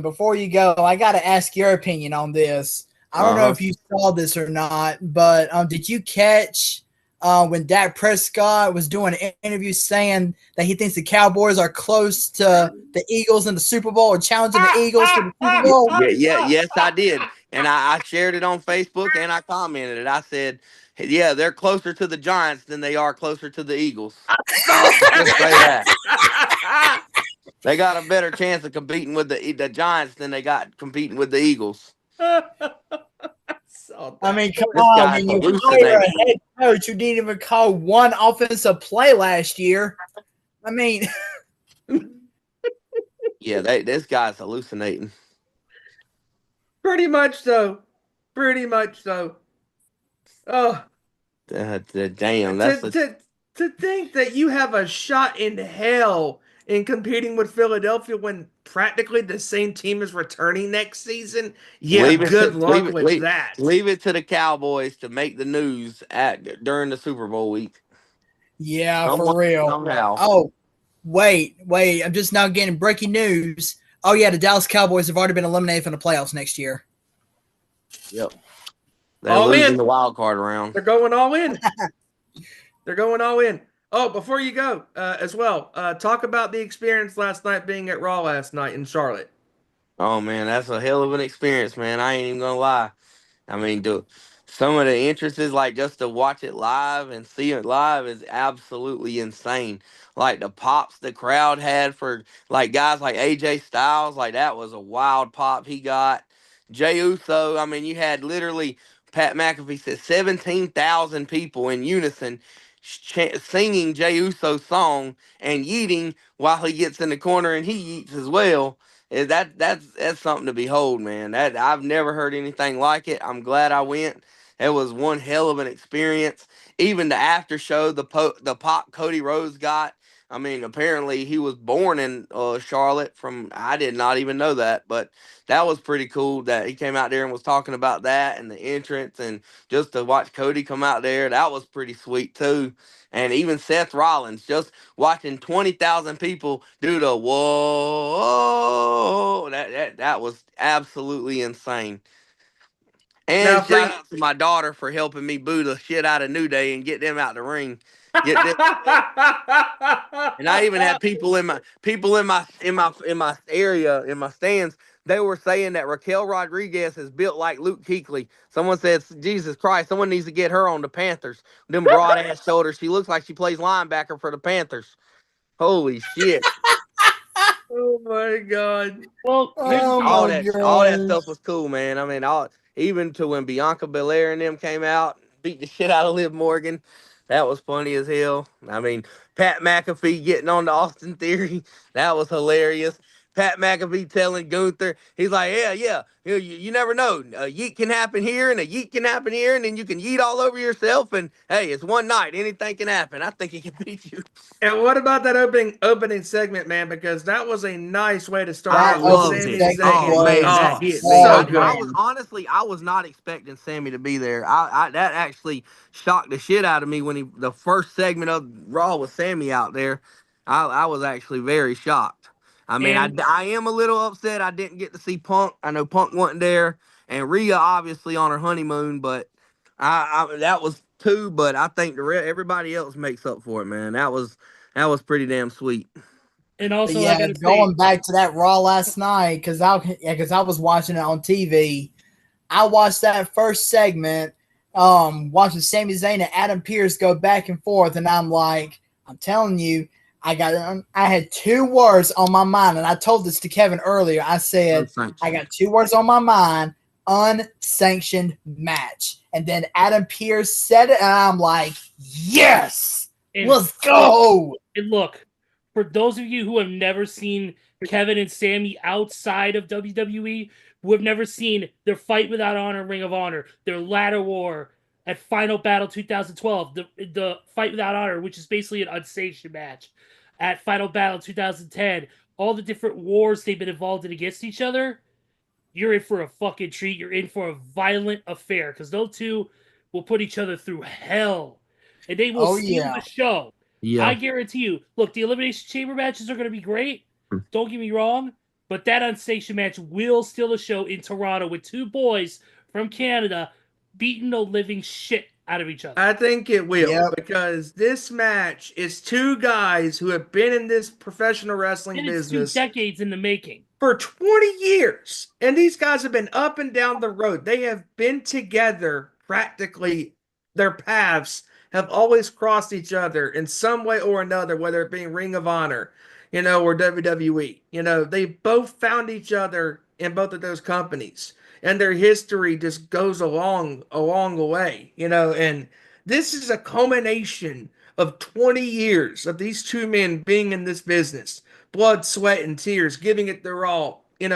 before you go, I got to ask your opinion on this. I don't know if you saw this or not, but did you catch when Dak Prescott was doing an interview saying that he thinks the Cowboys are close to the Eagles in the Super Bowl or challenging the Eagles for the Super Bowl? Yes, I did, and I shared it on Facebook and I commented it. I said, "Yeah, they're closer to the Giants than they are closer to the Eagles." Just say that. They got a better chance of competing with the Giants than they got competing with the Eagles. I mean, come This on, guy's man. You hire a hallucinating. head coach who didn't even call one offensive play last year. I mean, Yeah, this guy's hallucinating. Pretty much so. Oh, Damn, that's to think that you have a shot in hell in competing with Philadelphia when practically the same team is returning next season. Yeah, good luck with that. Leave it to the Cowboys to make the news during the Super Bowl week. yeah, for real. Somehow. Oh, wait. I'm just now getting breaking news. Oh, yeah, the Dallas Cowboys have already been eliminated from the playoffs next year. Yep. They're All losing in. the wild card round. They're going all in. Oh, before you go, as well, talk about the experience last night being at Raw last night in Charlotte. Oh man, that's a hell of an experience, man. I ain't even gonna lie. I mean, some of the entrances, like just to watch it live and see it live, is absolutely insane. Like the pops the crowd had for like guys like AJ Styles, like that was a wild pop he got. Jey Uso, I mean, you had literally Pat McAfee said 17,000 people in unison singing Jey Uso's song and yeeting while he gets in the corner and he yeets as well. That's something to behold, man. That I've never heard anything like it. I'm glad I went. It was one hell of an experience. Even the after show, the pop Cody Rhodes got. I mean, apparently he was born in Charlotte. I did not even know that, but that was pretty cool that he came out there and was talking about that and the entrance and just to watch Cody come out there. That was pretty sweet too. And even Seth Rollins, just watching 20,000 people do the whoa, that was absolutely insane. And shout out to my daughter for helping me boo the shit out of New Day and get them out the ring. And I even had people in my area in my stands. They were saying that Raquel Rodriguez is built like Luke Kuechly. Someone said, Jesus Christ, someone needs to get her on the Panthers. Them broad ass shoulders. She looks like she plays linebacker for the Panthers. Holy shit. Oh my God. Well, all that stuff was cool, man. I mean, even to when Bianca Belair and them came out, beat the shit out of Liv Morgan. That was funny as hell. I mean, Pat McAfee getting on the Austin Theory. That was hilarious. Pat McAfee telling Gunther, he's like, yeah. You never know. A yeet can happen here and a yeet can happen here, and then you can yeet all over yourself. And hey, it's one night. Anything can happen. I think he can beat you. And what about that opening segment, man? Because that was a nice way to start. I loved Sami it. Zayn. Oh man, that hit me. So good. I was not expecting Sammy to be there. That actually shocked the shit out of me when the first segment of Raw was Sammy out there. I was actually very shocked. I mean, I am a little upset I didn't get to see Punk. I know Punk wasn't there, and Rhea obviously on her honeymoon, but that was two. But I think everybody else makes up for it, man. That was pretty damn sweet. And also, yeah, going back to that Raw last night because I was watching it on TV. I watched that first segment, watching Sami Zayn and Adam Pearce go back and forth, and I'm like, I'm telling you, I had two words on my mind, and I told this to Kevin earlier. I said, I got two words on my mind: unsanctioned match. And then Adam Pearce said it, and I'm like, yes, let's go. And look, for those of you who have never seen Kevin and Sammy outside of WWE, who have never seen their Fight Without Honor, Ring of Honor, their ladder war at Final Battle 2012, the Fight Without Honor, which is basically an unsanctioned match, at Final Battle 2010, all the different wars they've been involved in against each other, you're in for a fucking treat. You're in for a violent affair because those two will put each other through hell. And they will steal the show. Yeah. I guarantee you. Look, the Elimination Chamber matches are going to be great. don't get me wrong, but that unstation match will steal the show in Toronto with two boys from Canada beating the living shit out of each other. I think it will Yep. because this match is two guys who have been in this professional wrestling And it's 2 business decades in the making. for 20 years. And these guys have been up and down the road. They have been together practically. Their paths have always crossed each other in some way or another, whether it be Ring of Honor, or WWE. They both found each other in both of those companies. And their history just goes along the way, and this is a culmination of 20 years of these two men being in this business, blood, sweat, and tears, giving it their all, in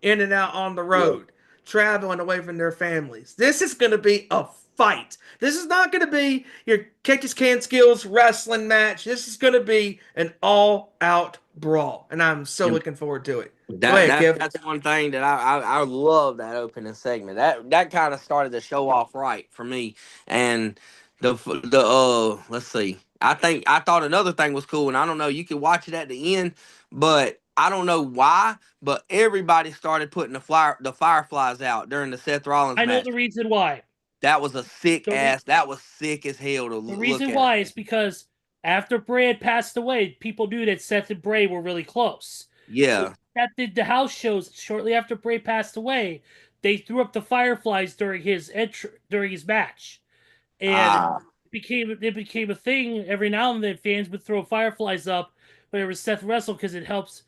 and out on the road, traveling away from their families. This is going to be a fight. This is not going to be your catches can skills wrestling match. This is going to be an all-out brawl, and I'm so looking forward to it. Go ahead, Kev. That's one thing that I love that opening segment. That kind of started the show off right for me. And let's see. I thought another thing was cool, and I don't know. You can watch it at the end, but I don't know why. But everybody started putting the Fireflies out during the Seth Rollins I know match. the reason why. That was a sick ass. That was sick as hell to look at. The reason why is because after Bray had passed away, people knew that Seth and Bray were really close. Yeah. That did the house shows shortly after Bray passed away. They threw up the Fireflies during his match, and it became a thing. Every now and then, fans would throw Fireflies up whenever Seth wrestled because it helps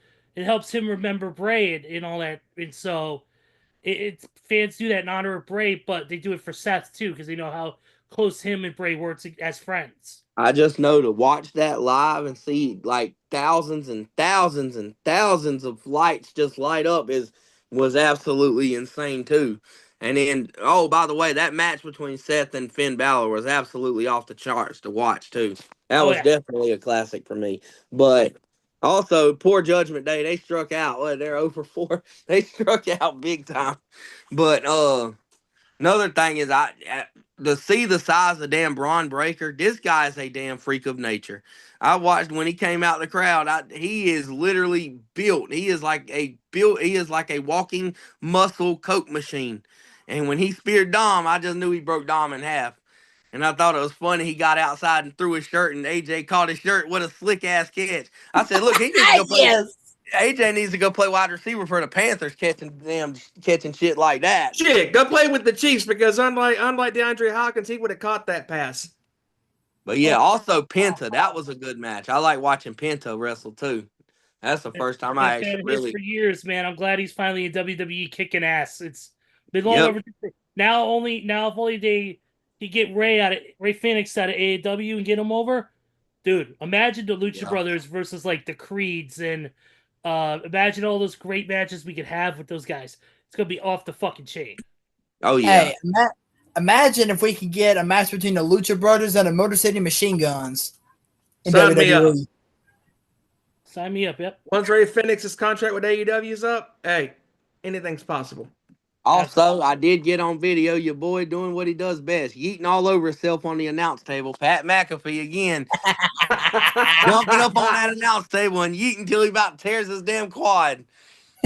him remember Bray and all that. And so, it's fans do that in honor of Bray, but they do it for Seth too because they know how close him and Bray were as friends. I just know to watch that live and see like thousands and thousands and thousands of lights just light up was absolutely insane too. And then, oh, by the way, that match between Seth and Finn Balor was absolutely off the charts to watch too. That was definitely a classic for me. But also, poor Judgment Day, they struck out. What, they're 0 for 4. They struck out big time. But another thing is to see the size of damn Braun Breaker, this guy is a damn freak of nature. I watched when he came out the crowd. He is literally built. He is like a walking muscle Coke machine. And when he speared Dom, I just knew he broke Dom in half. And I thought it was funny. He got outside and threw his shirt, and AJ caught his shirt. What a slick ass catch! I said, "Look, he needs to go play." Yes. AJ needs to go play wide receiver for the Panthers, catching shit like that. Shit, go play with the Chiefs because unlike DeAndre Hopkins, he would have caught that pass. But yeah, also Penta, that was a good match. I like watching Penta wrestle too. That's the first time I actually really. For years, man. I'm glad he's finally in WWE kicking ass. It's been long over. Now if only he get Ray Phoenix out of AEW and get him over, dude. Imagine the Lucha Brothers versus like the Creeds and imagine all those great matches we could have with those guys. It's gonna be off the fucking chain. Oh yeah. Hey, imagine if we could get a match between the Lucha Brothers and the Motor City Machine Guns in Sign me up. WWE. Sign me up. Yep. Once Ray Phoenix's contract with AEW is up, hey, anything's possible. Also, I did get on video your boy doing what he does best, yeeting all over himself on the announce table. Pat McAfee again, jumping up on that announce table and yeeting until he about tears his damn quad.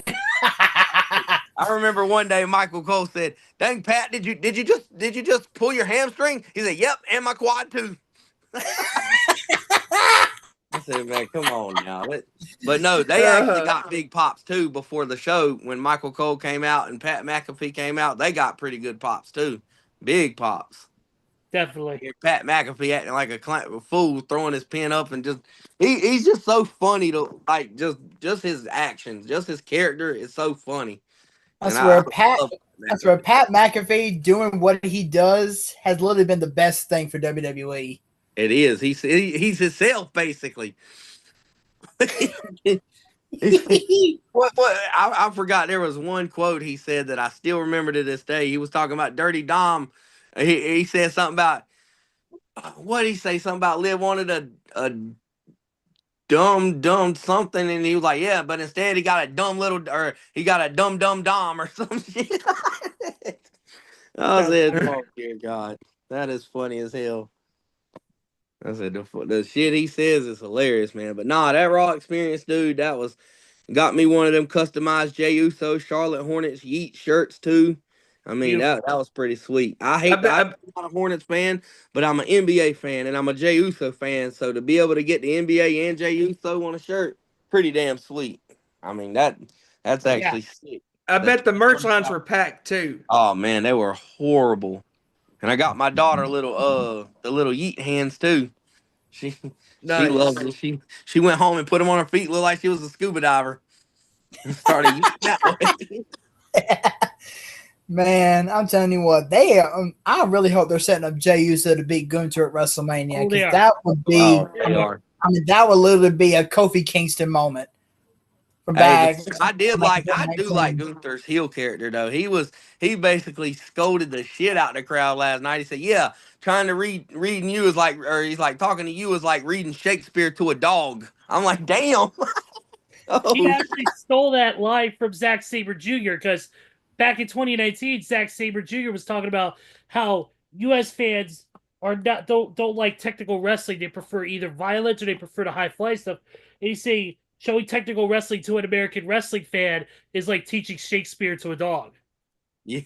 I remember one day Michael Cole said, "Dang Pat, did you just pull your hamstring?" He said, "Yep, and my quad too." I said, "Man, come on now." But no, they actually got big pops too before the show. When Michael Cole came out and Pat McAfee came out, they got pretty good pops too. Big pops. Definitely. Pat McAfee acting like a fool, throwing his pen up and he's just so funny to like just his actions, just his character is so funny. That's where Pat McAfee doing what he does has literally been the best thing for WWE. It is. He's himself basically. What I forgot. There was one quote he said that I still remember to this day. He was talking about Dirty Dom. He said something about what did he say? Something about Liv wanted a dumb something, and he was like, yeah, but instead he got a dumb Dom or some shit. I said, oh dear God, that is funny as hell. I said the shit he says is hilarious, man. But nah, that Raw experience, dude, that was Got me one of them customized Jey Uso Charlotte Hornets Yeet shirts too. I mean, that was pretty sweet. I'm not a Hornets fan, but I'm an NBA fan and I'm a Jey Uso fan. So to be able to get the NBA and Jey Uso on a shirt, pretty damn sweet. I mean, that's actually sick. I bet the merch lines were packed too. Oh man, they were horrible. And I got my daughter the little Yeet hands too. She loves it. She went home and put them on her feet, looked like she was a scuba diver. And started yeeting that way. Man, I'm telling you what, I really hope they're setting up Jey Uso to beat Gunther at WrestleMania, because that would be. I mean, that would literally be a Kofi Kingston moment. I do like Gunther's heel character though. He basically scolded the shit out of the crowd last night. He said, "Yeah, trying to reading you is like, or he's like talking to you is like reading Shakespeare to a dog." I'm like, damn. He actually stole that line from Zack Sabre Jr. because back in 2019, Zack Sabre Jr. was talking about how U.S. fans don't like technical wrestling. They prefer either violence or they prefer the high fly stuff. And he's saying showing technical wrestling to an American wrestling fan is like teaching Shakespeare to a dog. Yeah,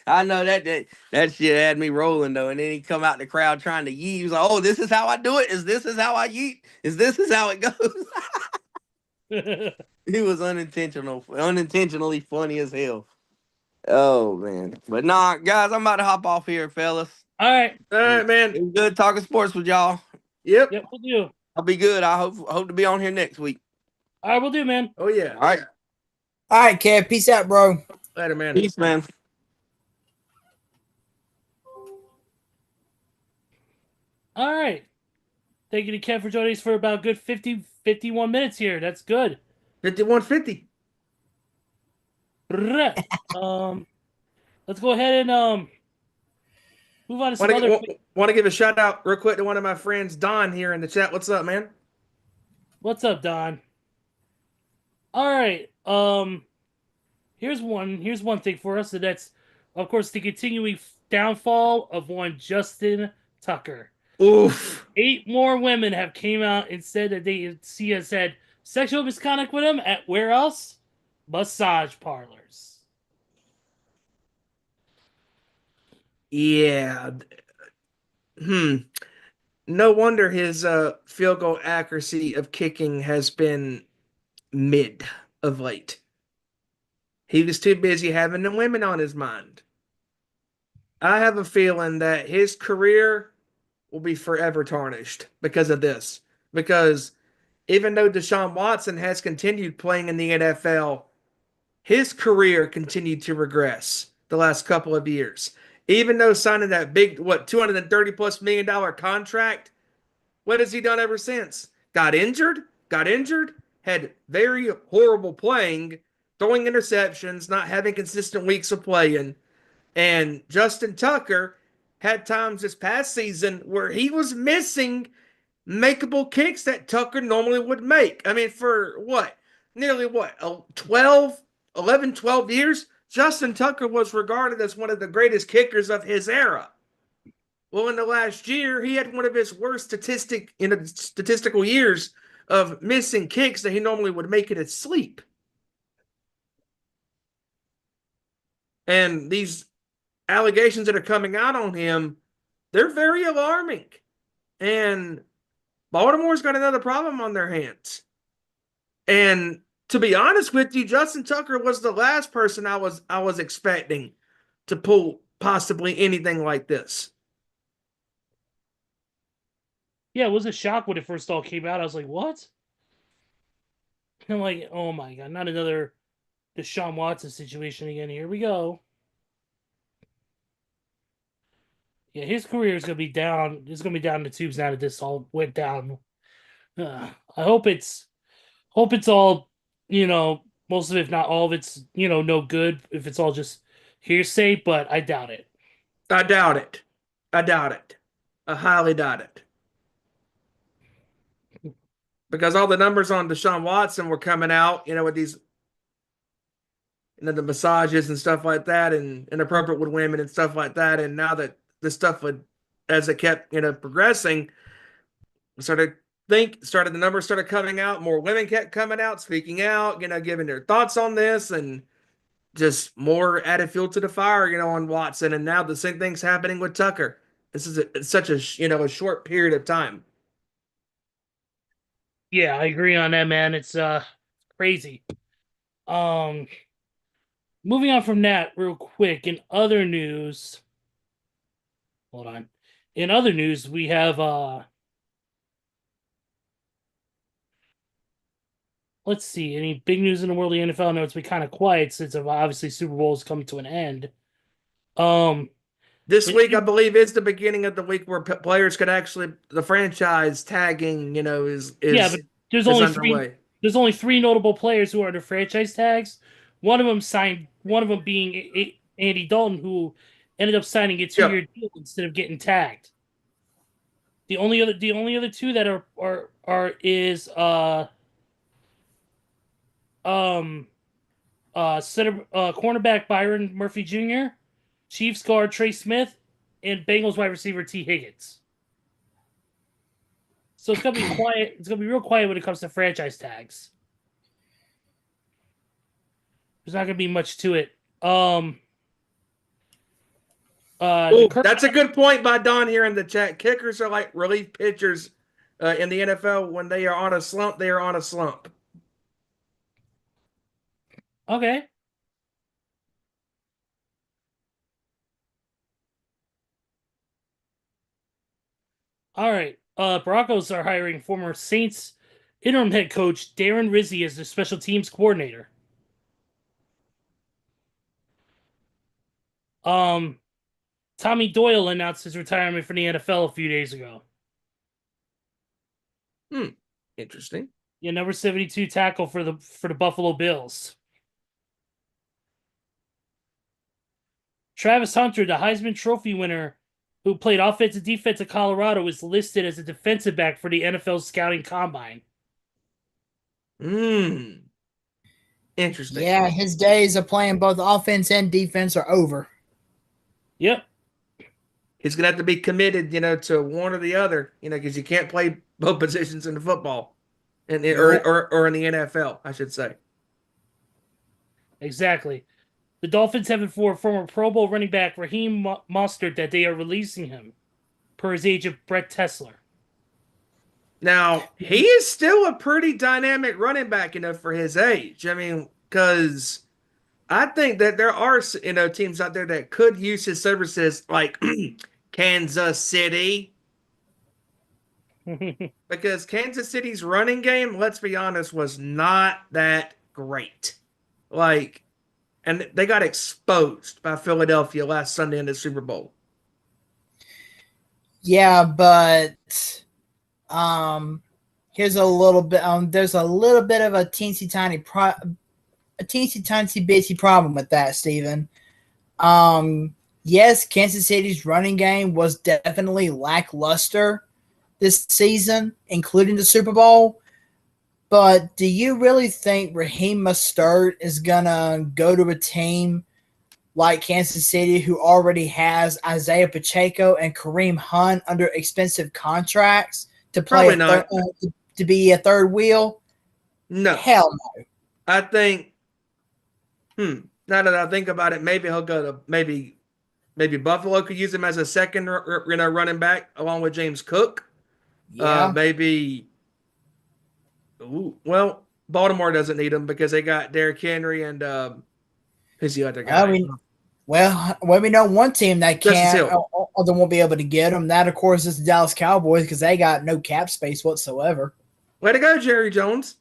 I know that shit had me rolling though. And then he come out the crowd trying to yeet. He was like, "Oh, this is how I do it. Is this how I yeet? Is this how it goes?" He was unintentionally funny as hell. Oh man, but nah, guys, I'm about to hop off here, fellas. All right, man. It's good talking sports with y'all. Yep, we'll do. I'll be good. I hope to be on here next week. All right, we'll do, man. Oh yeah. All right, Kev. Peace out, bro. Later, man. Peace, man. All right. Thank you to Kev for joining us for about good 51 minutes here. That's good. 51:50. Let's go ahead and move on to some other. Want to give a shout out real quick to one of my friends, Don, here in the chat. What's up, man? What's up, Don? All right. Here's one thing for us, and that's, of course, the continuing downfall of one Justin Tucker. Oof. 8 more women have came out and said that they has had sexual misconduct with him at where else? Massage parlors. Yeah. No wonder his field goal accuracy of kicking has been mid of late. He was too busy having the women on his mind. I have a feeling that his career will be forever tarnished because of this. Because even though Deshaun Watson has continued playing in the NFL, his career continued to regress the last couple of years. Even though signing that big, $230+ million contract, what has he done ever since? Got injured, had very horrible playing, throwing interceptions, not having consistent weeks of playing. And Justin Tucker had times this past season where he was missing makeable kicks that Tucker normally would make. I mean, for nearly 12 years, Justin Tucker was regarded as one of the greatest kickers of his era. Well, in the last year, he had one of his worst statistical years of missing kicks that he normally would make in his sleep. And these allegations that are coming out on him, they're very alarming. And Baltimore's got another problem on their hands. And to be honest with you, Justin Tucker was the last person I was expecting to pull possibly anything like this. Yeah, it was a shock when it first all came out. I was like, what? I'm like, oh my God, not another Deshaun Watson situation again. Here we go. Yeah, his career is going to be down. It's going to be down the tubes now that this all went down. I hope it's all, most of it, if not all of it's, no good, if it's all just hearsay, but I doubt it. I doubt it. I highly doubt it. Because all the numbers on Deshaun Watson were coming out, with these, the massages and stuff like that, and inappropriate with women and stuff like that. And now that this stuff as it kept, progressing, started think the numbers started coming out, more women kept coming out, speaking out, giving their thoughts on this, and just more added fuel to the fire, on Watson. And now the same thing's happening with Tucker. This is such a a short period of time. Yeah, I agree on that, man. It's crazy. Moving on from that real quick, in other news, hold on. In other news, we have let's see, any big news in the world of the NFL? I know it's been kind of quiet since obviously Super Bowl is coming to an end. This week, I believe, is the beginning of the week where players could actually the franchise tagging, is yeah, but there's is only underway. There's only three notable players who are under franchise tags. One of them signed. One of them being Andy Dalton, who ended up signing a 2-year deal instead of getting tagged. The only other two that are is cornerback Byron Murphy Jr., Chiefs guard Trey Smith, and Bengals wide receiver T. Higgins. So it's gonna be quiet. It's gonna be real quiet when it comes to franchise tags. There's not gonna be much to it. That's a good point by Don here in the chat. Kickers are like relief pitchers in the NFL. When they are on a slump, they are on a slump. Okay. All right. Broncos are hiring former Saints interim head coach Darren Rizzi as their special teams coordinator. Tommy Doyle announced his retirement from the NFL a few days ago. Interesting. Yeah, number 72 tackle for the Buffalo Bills. Travis Hunter, the Heisman Trophy winner, who played offensive defense at Colorado, is listed as a defensive back for the NFL scouting combine. Interesting. Yeah, his days of playing both offense and defense are over. Yep. He's gonna have to be committed, to one or the other, because you can't play both positions in the football, or in the NFL, I should say. Exactly. The Dolphins have informed former Pro Bowl running back Raheem Mostert that they are releasing him, per his agent Brett Tesler. Now, he is still a pretty dynamic running back, for his age. I mean, because I think that there are, teams out there that could use his services, like Kansas City. Because Kansas City's running game, let's be honest, was not that great. And they got exposed by Philadelphia last Sunday in the Super Bowl. Yeah, but here's a little bit. There's a little bit of a teensy tiny bitsy problem with that, Steven. Yes, Kansas City's running game was definitely lackluster this season, including the Super Bowl. But do you really think Raheem Mostert is gonna go to a team like Kansas City, who already has Isaiah Pacheco and Kareem Hunt under expensive contracts to play to be a third wheel? No, hell no. I think. Now that I think about it, maybe he'll go to maybe Buffalo could use him as a second, running back along with James Cook. Yeah, maybe. Well, Baltimore doesn't need him because they got Derrick Henry and who's the other guy? Well, we know one team that can't or they won't be able to get him. That, of course, is the Dallas Cowboys because they got no cap space whatsoever. Way to go, Jerry Jones.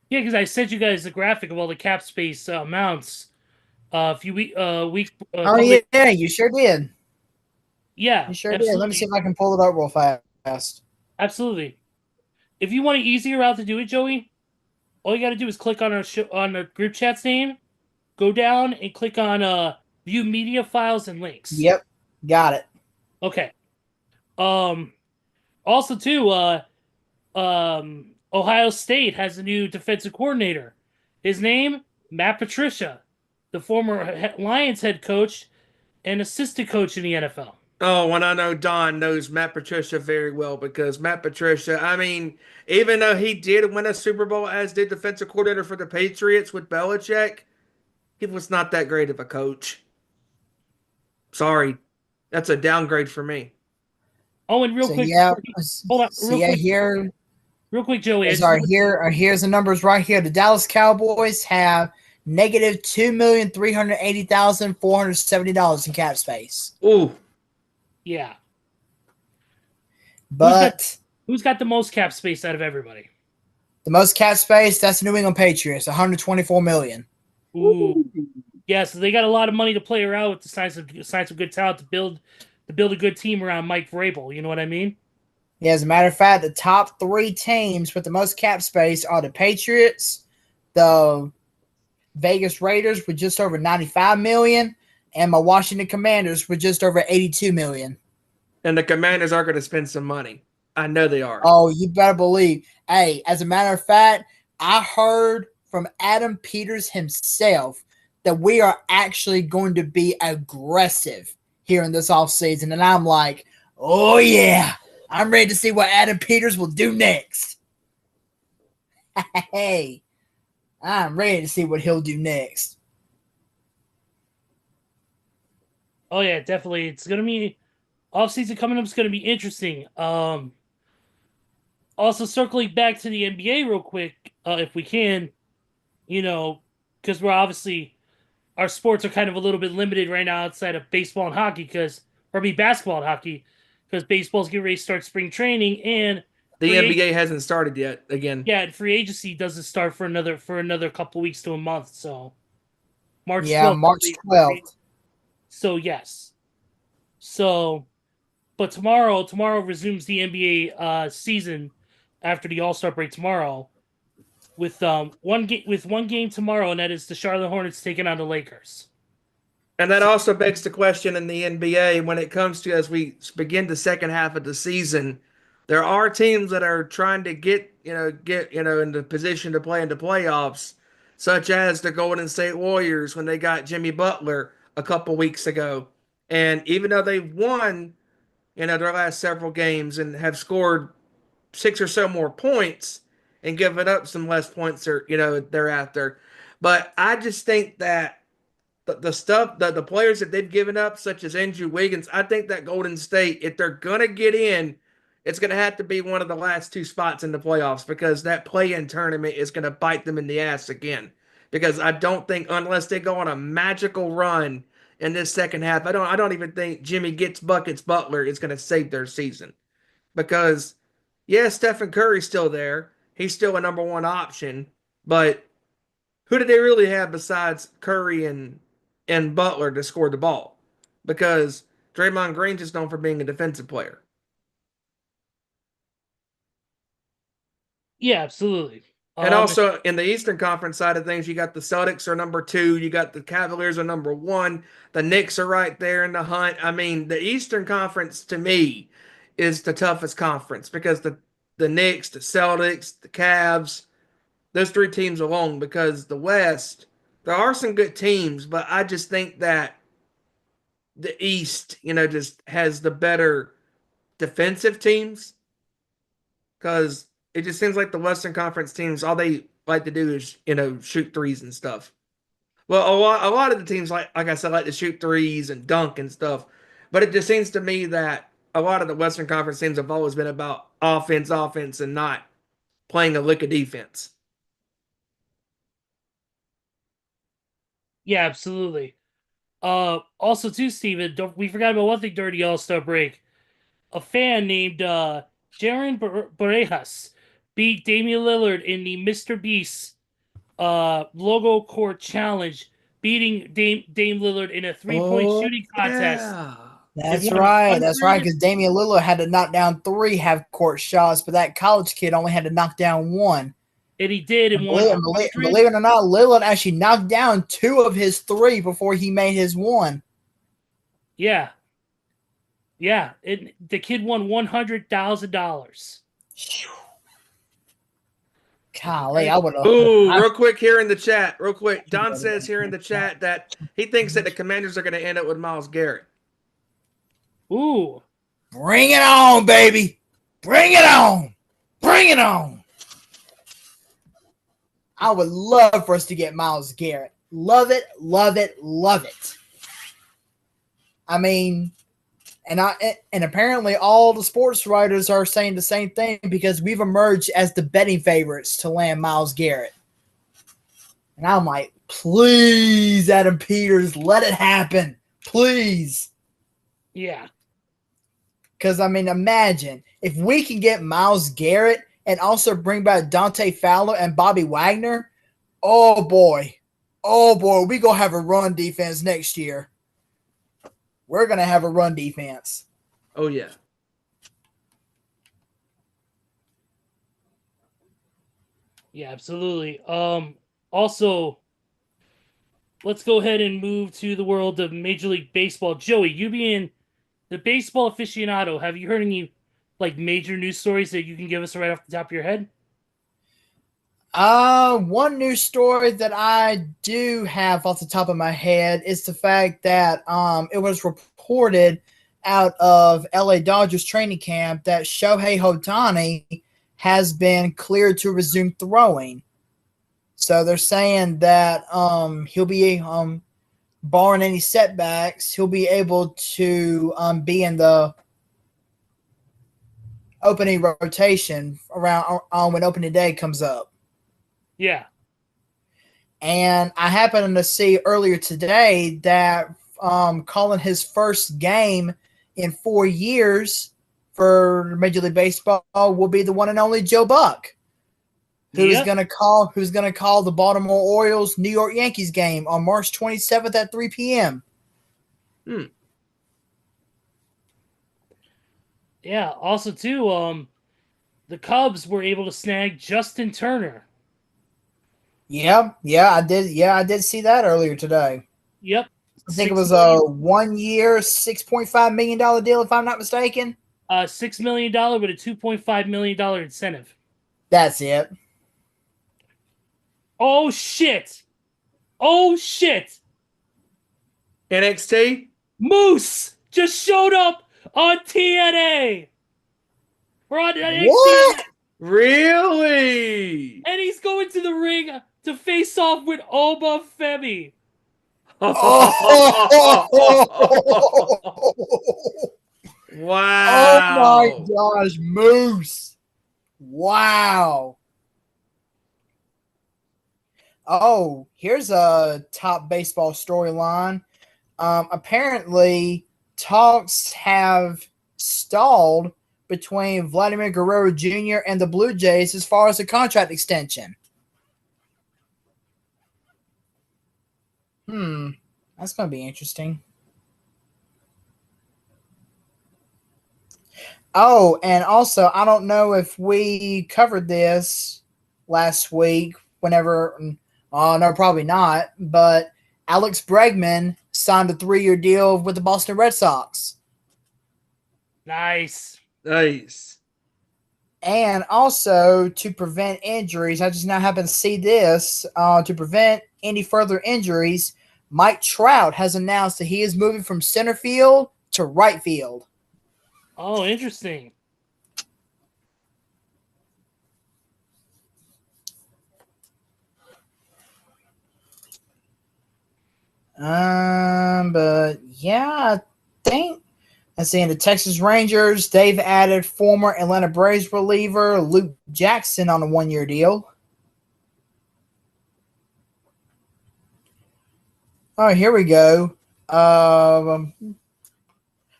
Yeah, because I sent you guys the graphic of all the cap space amounts a few week. Yeah, you sure did. Yeah, you sure absolutely. did. Let me see if I can pull it up real fast. Absolutely. If you want an easier route to do it, Joey, all you got to do is click on on the group chat's name, go down and click on view media files and links. Yep, got it. Okay. Also too, Ohio State has a new defensive coordinator. His name, Matt Patricia, the former Lions head coach and assistant coach in the NFL. Oh, and I know Don knows Matt Patricia very well because Matt Patricia, I mean, even though he did win a Super Bowl as did defensive coordinator for the Patriots with Belichick, he was not that great of a coach. Sorry. That's a downgrade for me. Oh, and real So quick, yeah, hold on, so yeah, real quick, Joey. here's the numbers right here. The Dallas Cowboys have negative $2,380,470 in cap space. Ooh. Yeah. But Who's got the most cap space out of everybody? the most cap space, that's the New England Patriots, 124 million. Ooh. Yeah, so they got a lot of money to play around with to sign some good talent to build a good team around Mike Vrabel. You know what I mean? Yeah, as a matter of fact, the top three teams with the most cap space are the Patriots, the Vegas Raiders with just over 95 million, and my Washington Commanders with just over 82 million. And the Commanders are going to spend some money. I know they are. Oh, you better believe. Hey, as a matter of fact, I heard from Adam Peters himself that we are actually going to be aggressive here in this offseason. And I'm like, oh, yeah, I'm ready to see what Adam Peters will do next. Hey, I'm ready to see what he'll do next. Oh yeah, definitely. It's gonna be offseason coming up. Is gonna be interesting. Also circling back to the NBA real quick, if we can, because we're obviously our sports are kind of a little bit limited right now outside of baseball and hockey, basketball and hockey, because baseball's getting ready to start spring training and the NBA hasn't started yet. Again, yeah, and free agency doesn't start for another couple weeks to a month. So March 12th. March 12th. So yes. So, but tomorrow resumes the NBA season after the All-Star break tomorrow with one game tomorrow, and that is the Charlotte Hornets taking on the Lakers. and that also begs the question in the NBA when it comes to as we begin the second half of the season, there are teams that are trying to get in the position to play in the playoffs, such as the Golden State Warriors when they got Jimmy Butler a couple weeks ago, and even though they won their last several games and have scored six or so more points and given up some less points or thereafter, but I just think that the stuff that the players that they've given up, such as Andrew Wiggins, I think that Golden State, if they're gonna get in, it's gonna have to be one of the last two spots in the playoffs because that play-in tournament is gonna bite them in the ass again. Because I don't think unless they go on a magical run in this second half, I don't even think Jimmy gets buckets Butler is gonna save their season. Because yeah, Stephen Curry's still there. He's still a number one option, but who did they really have besides Curry and Butler to score the ball? Because Draymond Green's just known for being a defensive player. Yeah, absolutely. And also in the Eastern Conference side of things, you got the Celtics are number 2, you got the Cavaliers are number 1, the Knicks are right there in the hunt. I mean, the Eastern Conference to me is the toughest conference because the Knicks, the Celtics, the Cavs, those three teams alone. Because the West, there are some good teams, but I just think that the East, just has the better defensive teams because it just seems like the Western Conference teams, all they like to do is, shoot threes and stuff. Well, a lot of the teams, like I said, like to shoot threes and dunk and stuff. But it just seems to me that a lot of the Western Conference teams have always been about offense, and not playing a lick of defense. Yeah, absolutely. Also, too, Steven, we forgot about one thing during the All-Star break. A fan named Jaren Barejas beat Damian Lillard in the Mr. Beast logo court challenge, beating Dame Lillard in a three-point shooting contest. Yeah. That's right. That's right. Because Damian Lillard had to knock down 3 half-court shots, but that college kid only had to knock down 1. And he did in one. Believe it or not, Lillard actually knocked down 2 of his 3 before he made his 1. Yeah. Yeah. The kid won $100,000. Golly, I would have. Ooh, real quick here in the chat. Real quick. Don says here in the chat that he thinks that the Commanders are going to end up with Myles Garrett. Ooh. Bring it on, baby. Bring it on. Bring it on. I would love for us to get Myles Garrett. Love it, love it, love it. I mean, and apparently all the sports writers are saying the same thing because we've emerged as the betting favorites to land Myles Garrett. And I'm like, please, Adam Peters, let it happen. Please. Yeah. Because, I mean, imagine if we can get Myles Garrett and also bring back Dante Fowler and Bobby Wagner. Oh, boy. Oh, boy. We're going to have a run defense next year. We're going to have a run defense. Oh, yeah. Yeah, absolutely. Also, let's go ahead and move to the world of Major League Baseball. Joey, you being the baseball aficionado, have you heard any major news stories that you can give us right off the top of your head? One news story that I do have off the top of my head is the fact that it was reported out of LA Dodgers training camp that Shohei Ohtani has been cleared to resume throwing. So they're saying that he'll be barring any setbacks, he'll be able to be in the opening rotation around when opening day comes up. Yeah. And I happened to see earlier today that calling his first game in 4 years for Major League Baseball will be the one and only Joe Buck, who's gonna call the Baltimore Orioles New York Yankees game on March 27th at 3 p.m. Yeah. Also, too, the Cubs were able to snag Justin Turner. Yeah, I did see that earlier today. Yep. I think it was a 1 year, $6.5 million deal, if I'm not mistaken. $6 million with a $2.5 million incentive. That's it. Oh shit! Oh shit! NXT? Moose just showed up on TNA. We're on NXT. What? Really? And he's going to the ring to face off with Oba Femi. Oh, wow. oh my gosh, Moose. Wow. Oh, here's a top baseball storyline. Apparently, talks have stalled between Vladimir Guerrero Jr. and the Blue Jays as far as a contract extension. That's going to be interesting. Oh, and also, I don't know if we covered this last week, whenever. Oh, no, probably not. But Alex Bregman signed a 3-year deal with the Boston Red Sox. Nice. And also, to prevent injuries, I just now happen to see this. To prevent any further injuries, Mike Trout has announced that he is moving from center field to right field. Oh, interesting. But yeah, I think let's see. In the Texas Rangers, they've added former Atlanta Braves reliever Luke Jackson on a 1-year deal. Oh, here we go.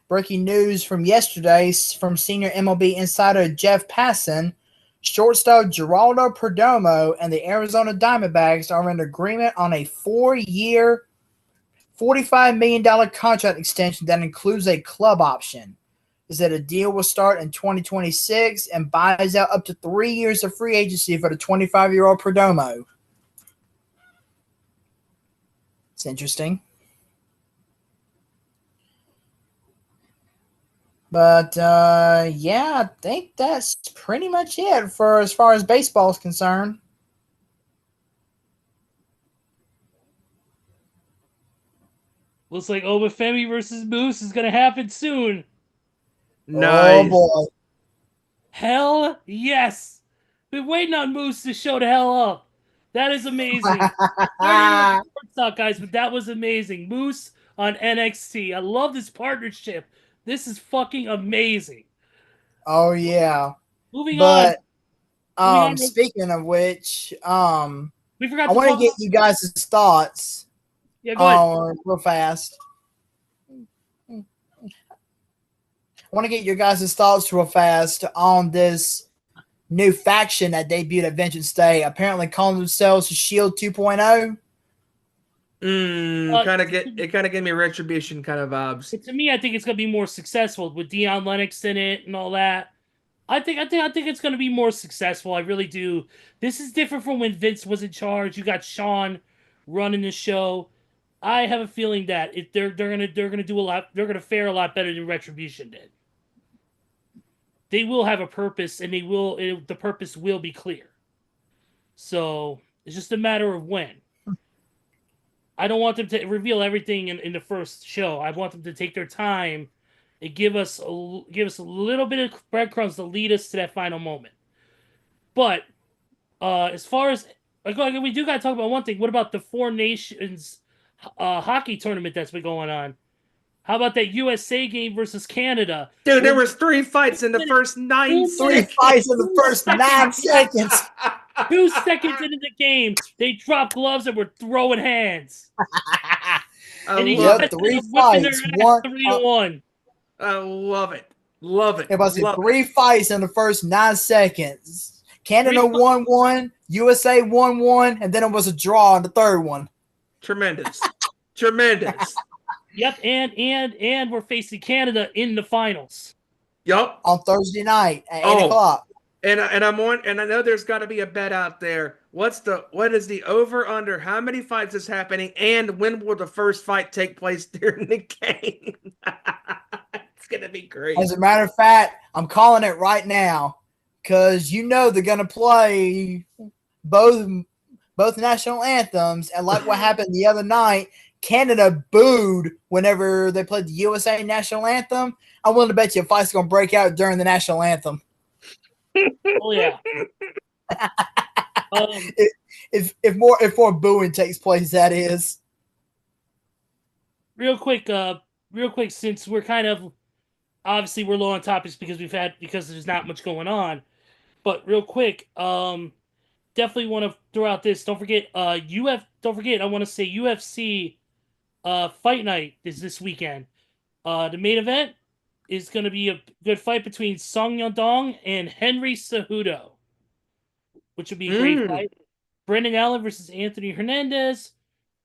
Breaking news from yesterday from senior MLB insider Jeff Passan. Shortstop Geraldo Perdomo and the Arizona Diamondbacks are in agreement on a 4-year, $45 million contract extension that includes a club option. Is that a deal will start in 2026 and buys out up to 3 years of free agency for the 25-year-old Perdomo. It's interesting. But, yeah, I think that's pretty much it for as far as baseball is concerned. Looks like Oba Femi versus Moose is going to happen soon. Nice. Oh boy. Hell yes. Been waiting on Moose to show the hell up. That is amazing. Sports talk, guys, but that was amazing. Moose on NXT. I love this partnership. This is fucking amazing. Oh yeah. Moving on. But Moving on. speaking of which, We forgot I to want to talk get about. you guys' thoughts Yeah, go ahead. real fast. I want to get your guys' thoughts real fast on this new faction that debuted at Vengeance Day, apparently calling themselves Shield 2.0. Kind of gave me Retribution kind of vibes. To me, I think it's gonna be more successful with Deion Lennox in it and all that. I think it's gonna be more successful. I really do. This is different from when Vince was in charge. You got Sean running the show. I have a feeling that if they're gonna do a lot, they're gonna fare a lot better than Retribution did. They will have a purpose, and the purpose will be clear. So it's just a matter of when. I don't want them to reveal everything in the first show. I want them to take their time and give us a little bit of breadcrumbs to lead us to that final moment. But as far as we do gotta talk about one thing. What about the Four Nations hockey tournament that's been going on? How about that USA game versus Canada? Dude, there was 3 fights in the first 9 3 seconds. fights in the first 9 seconds. 2 seconds into the game, they dropped gloves and were throwing hands. I And he love Yep, it. 3 whipping their fights. ass 3-1. I love it. Love it. If I said Love 3 fights in the first 9 seconds. Canada 3 won 1, USA won 1, and then it was a draw in the third one. it. Tremendous. Tremendous. Yep, and we're facing Canada in the finals. Yup. On Thursday night at 8 o'clock. And I'm on, and I know there's got to be a bet out there. What is the over under? How many fights is happening, and when will the first fight take place during the game? It's gonna be great. As a matter of fact, I'm calling it right now because they're gonna play both national anthems, and like what happened the other night, Canada booed whenever they played the USA national anthem. I'm willing to bet you a fight's gonna break out during the national anthem. Oh yeah. If more booing takes place, that is. Real quick, since we're kind of obviously we're low on topics because there's not much going on. But real quick, definitely want to throw out this. Don't forget, I want to say UFC Fight Night is this weekend. The main event is going to be a good fight between Song Yadong and Henry Cejudo, which would be a great fight. Brendan Allen versus Anthony Hernandez.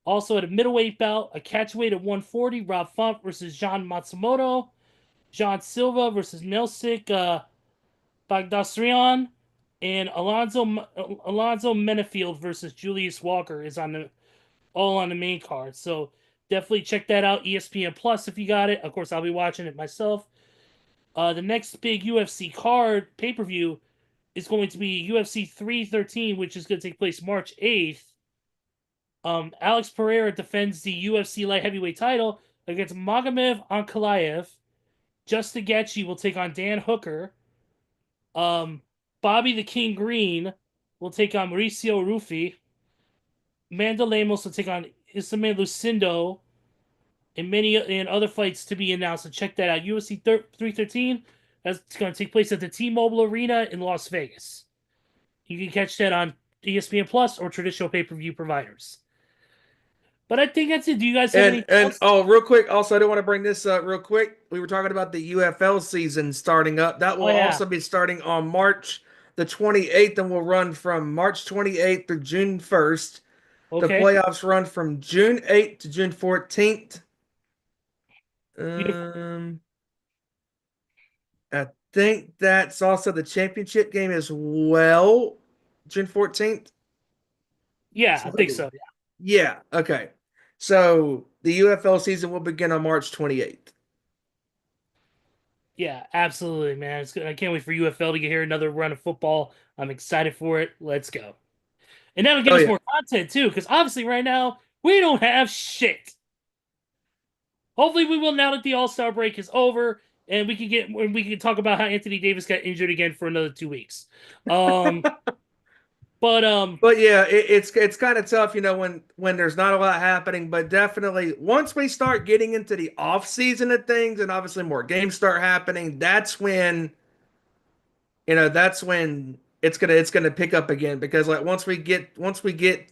Also at a middleweight bout, a catchweight at 140, Rob Font versus John Matsumoto. John Silva versus Nelsik Bagdasarian. And Alonzo Menefield versus Julius Walker is all on the main card. So definitely check that out. ESPN Plus if you got it. Of course, I'll be watching it myself. The next big UFC card pay-per-view is going to be UFC 313, which is going to take place March 8th. Alex Pereira defends the UFC light heavyweight title against Magomed Ankalaev. Justin Gaethje will take on Dan Hooker. Bobby the King Green will take on Mauricio Ruffi. Amanda Lemos will take on Ismael Lucindo. And other fights to be announced. So check that out. UFC 313. That's going to take place at the T-Mobile Arena in Las Vegas. You can catch that on ESPN Plus or traditional pay-per-view providers. But I think that's it. Do you guys have anything else? Real quick, also I do want to bring this up real quick. We were talking about the UFL season starting up. That will also be starting on March the 28th and will run from March 28th through June 1st. Okay. The playoffs run from June 8th to June 14th. I think that's also the championship game as well. June 14th. Yeah, I think so. Yeah. Okay. So the UFL season will begin on March 28th. Yeah, absolutely, man. It's good. I can't wait for UFL to get here. Another run of football. I'm excited for it. Let's go. And that'll give us more content too, because obviously right now we don't have shit. Hopefully we will now that the All-Star break is over and we can talk about how Anthony Davis got injured again for another 2 weeks. But yeah, it's kind of tough, when there's not a lot happening. But definitely, once we start getting into the off season of things, and obviously more games start happening, that's when it's gonna pick up again. Because like once we get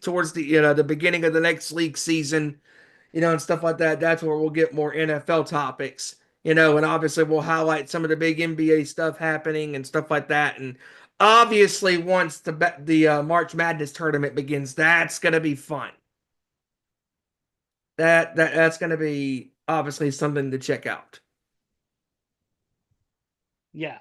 towards the beginning of the next league season, and stuff like that, that's where we'll get more NFL topics, and obviously we'll highlight some of the big NBA stuff happening and stuff like that. And obviously, once the March Madness tournament begins, that's gonna be fun. That's gonna be obviously something to check out. yeah.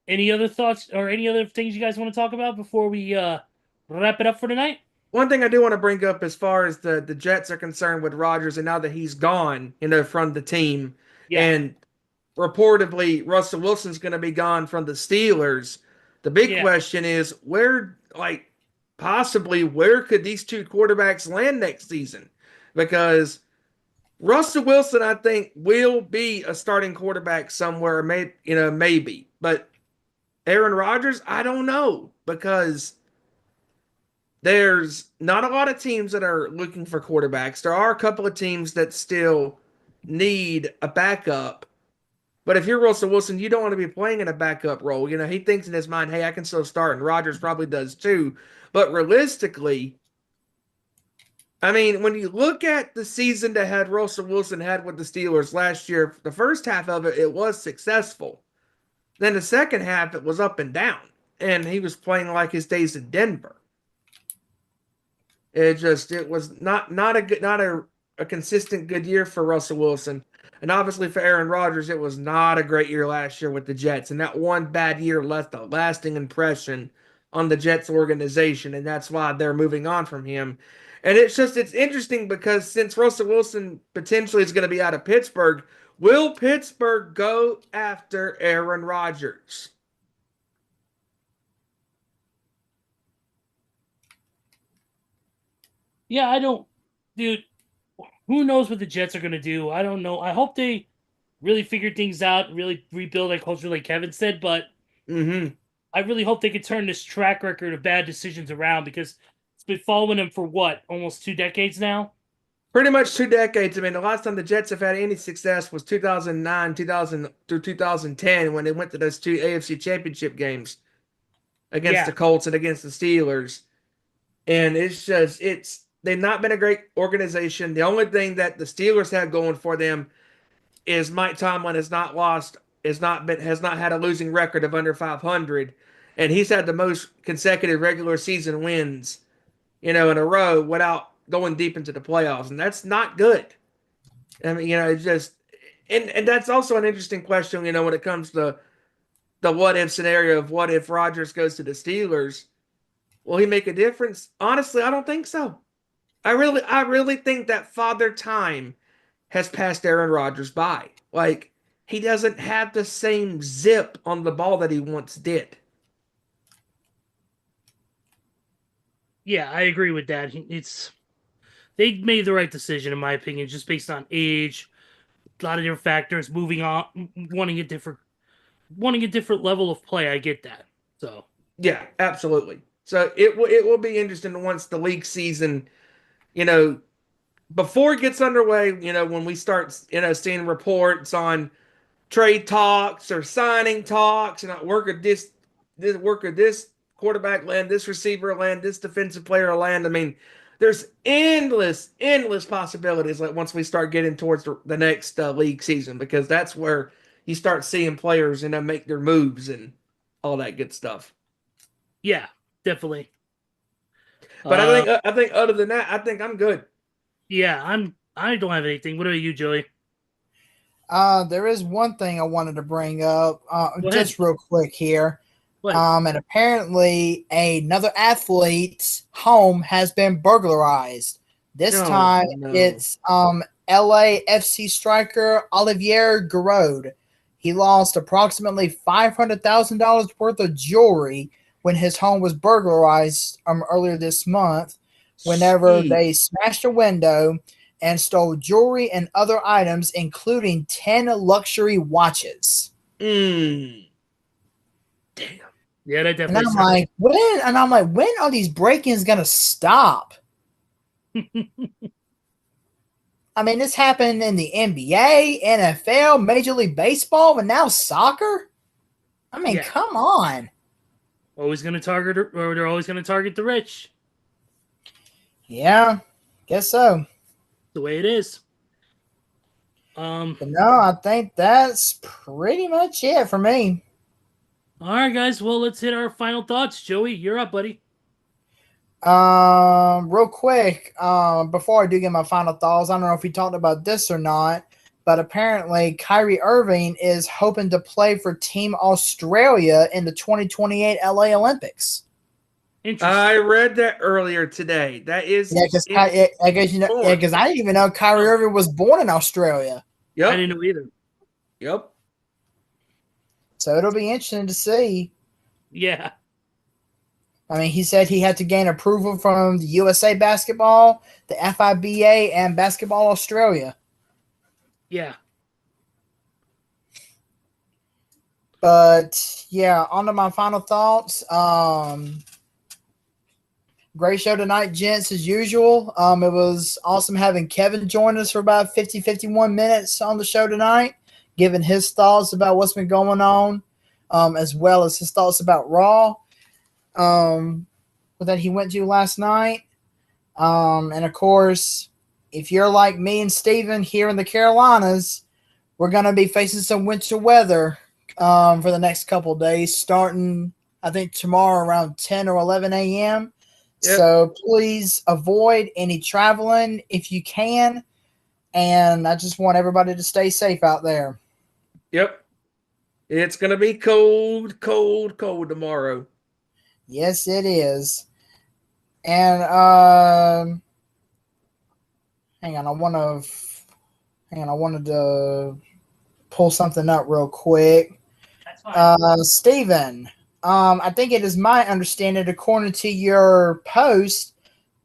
Any other thoughts or any other things you guys want to talk about before we wrap it up for tonight? One thing I do want to bring up as far as the Jets are concerned with Rodgers, and now that he's gone, from the team, Yeah. and reportedly Russell Wilson's going to be gone from the Steelers. The big question is possibly where could these two quarterbacks land next season? Because Russell Wilson, I think, will be a starting quarterback somewhere, maybe. But Aaron Rodgers, I don't know, because there's not a lot of teams that are looking for quarterbacks. There are a couple of teams that still need a backup. But if you're Russell Wilson, you don't want to be playing in a backup role. He thinks in his mind, hey, I can still start, and Rodgers probably does too. But realistically, I mean, when you look at the season that Russell Wilson had with the Steelers last year, the first half of it was successful. Then the second half, it was up and down. And he was playing like his days in Denver. It was not a consistent good year for Russell Wilson. And obviously for Aaron Rodgers, it was not a great year last year with the Jets. And that one bad year left a lasting impression on the Jets organization. And that's why they're moving on from him. And it's interesting because since Russell Wilson potentially is going to be out of Pittsburgh, will Pittsburgh go after Aaron Rodgers? Yeah, I don't, dude. Who knows what the Jets are going to do? I don't know. I hope they really figure things out, really rebuild their culture, like Kevin said. But I really hope they can turn this track record of bad decisions around, because it's been following them for what, almost 2 decades now. Pretty much 2 decades. I mean, the last time the Jets have had any success was 2009, 2000 through 2010, when they went to those 2 AFC Championship games against the Colts and against the Steelers. And they've not been a great organization. The only thing that the Steelers have going for them is Mike Tomlin has not had a losing record of under 500, and he's had the most consecutive regular season wins, in a row without going deep into the playoffs, and that's not good. I mean, it's just, and that's also an interesting question, when it comes to the what if scenario of what if Rodgers goes to the Steelers. Will he make a difference? Honestly, I don't think so. I really think that Father Time has passed Aaron Rodgers by. Like, he doesn't have the same zip on the ball that he once did. Yeah, I agree with that. They made the right decision, in my opinion, just based on age, a lot of different factors, moving on, wanting a different level of play. I get that. So yeah, absolutely. So it will be interesting once the league season, before it gets underway, when we start, seeing reports on trade talks or signing talks, and work of this quarterback land, this receiver land, this defensive player land. I mean, there's endless possibilities. Like once we start getting towards the next league season, because that's where you start seeing players, make their moves and all that good stuff. Yeah, definitely. But I think other than that, I think I'm good. Yeah, I don't have anything. What about you, Joey? There is one thing I wanted to bring up, just ahead. real quick here. And apparently another athlete's home has been burglarized. This time it's LAFC striker Olivier Giroud. He lost approximately $500,000 worth of jewelry when his home was burglarized earlier this month, whenever they smashed a window and stole jewelry and other items, including 10 luxury watches. Damn. Yeah, that And definitely I'm sounds. like, when? And I'm like, when are these break-ins gonna stop? I mean, this happened in the NBA, NFL, Major League Baseball, and now soccer. I mean, Yeah. come on. Always going to target, or they're always going to target the rich. Yeah, guess so. The way it is. But no, I think that's pretty much it for me. All right, guys. Well, let's hit our final thoughts. Joey, you're up, buddy. Real quick, before I do get my final thoughts, I don't know if we talked about this or not, but apparently Kyrie Irving is hoping to play for Team Australia in the 2028 LA Olympics. Interesting. I read that earlier today. That is, Yeah, because I guess you know, yeah, because I didn't even know Kyrie Irving was born in Australia. Yep. I didn't know either. Yep. So it'll be interesting to see. Yeah. I mean, he said he had to gain approval from the USA Basketball, the FIBA, and Basketball Australia. Yeah. But yeah, on to my final thoughts. Great show tonight, gents, as usual. It was awesome having Kevin join us for about 50, 51 minutes on the show tonight, giving his thoughts about what's been going on, as well as his thoughts about Raw that he went to last night. And of course, if you're like me and Steven here in the Carolinas, we're going to be facing some winter weather for the next couple of days, starting, I think, tomorrow around 10 or 11 a.m. Yep. So please avoid any traveling if you can. And I just want everybody to stay safe out there. Yep. It's going to be cold, cold, cold tomorrow. Yes, it is. And hang on, I wanted to pull something up real quick. That's fine. Steven, I think it is my understanding, according to your post,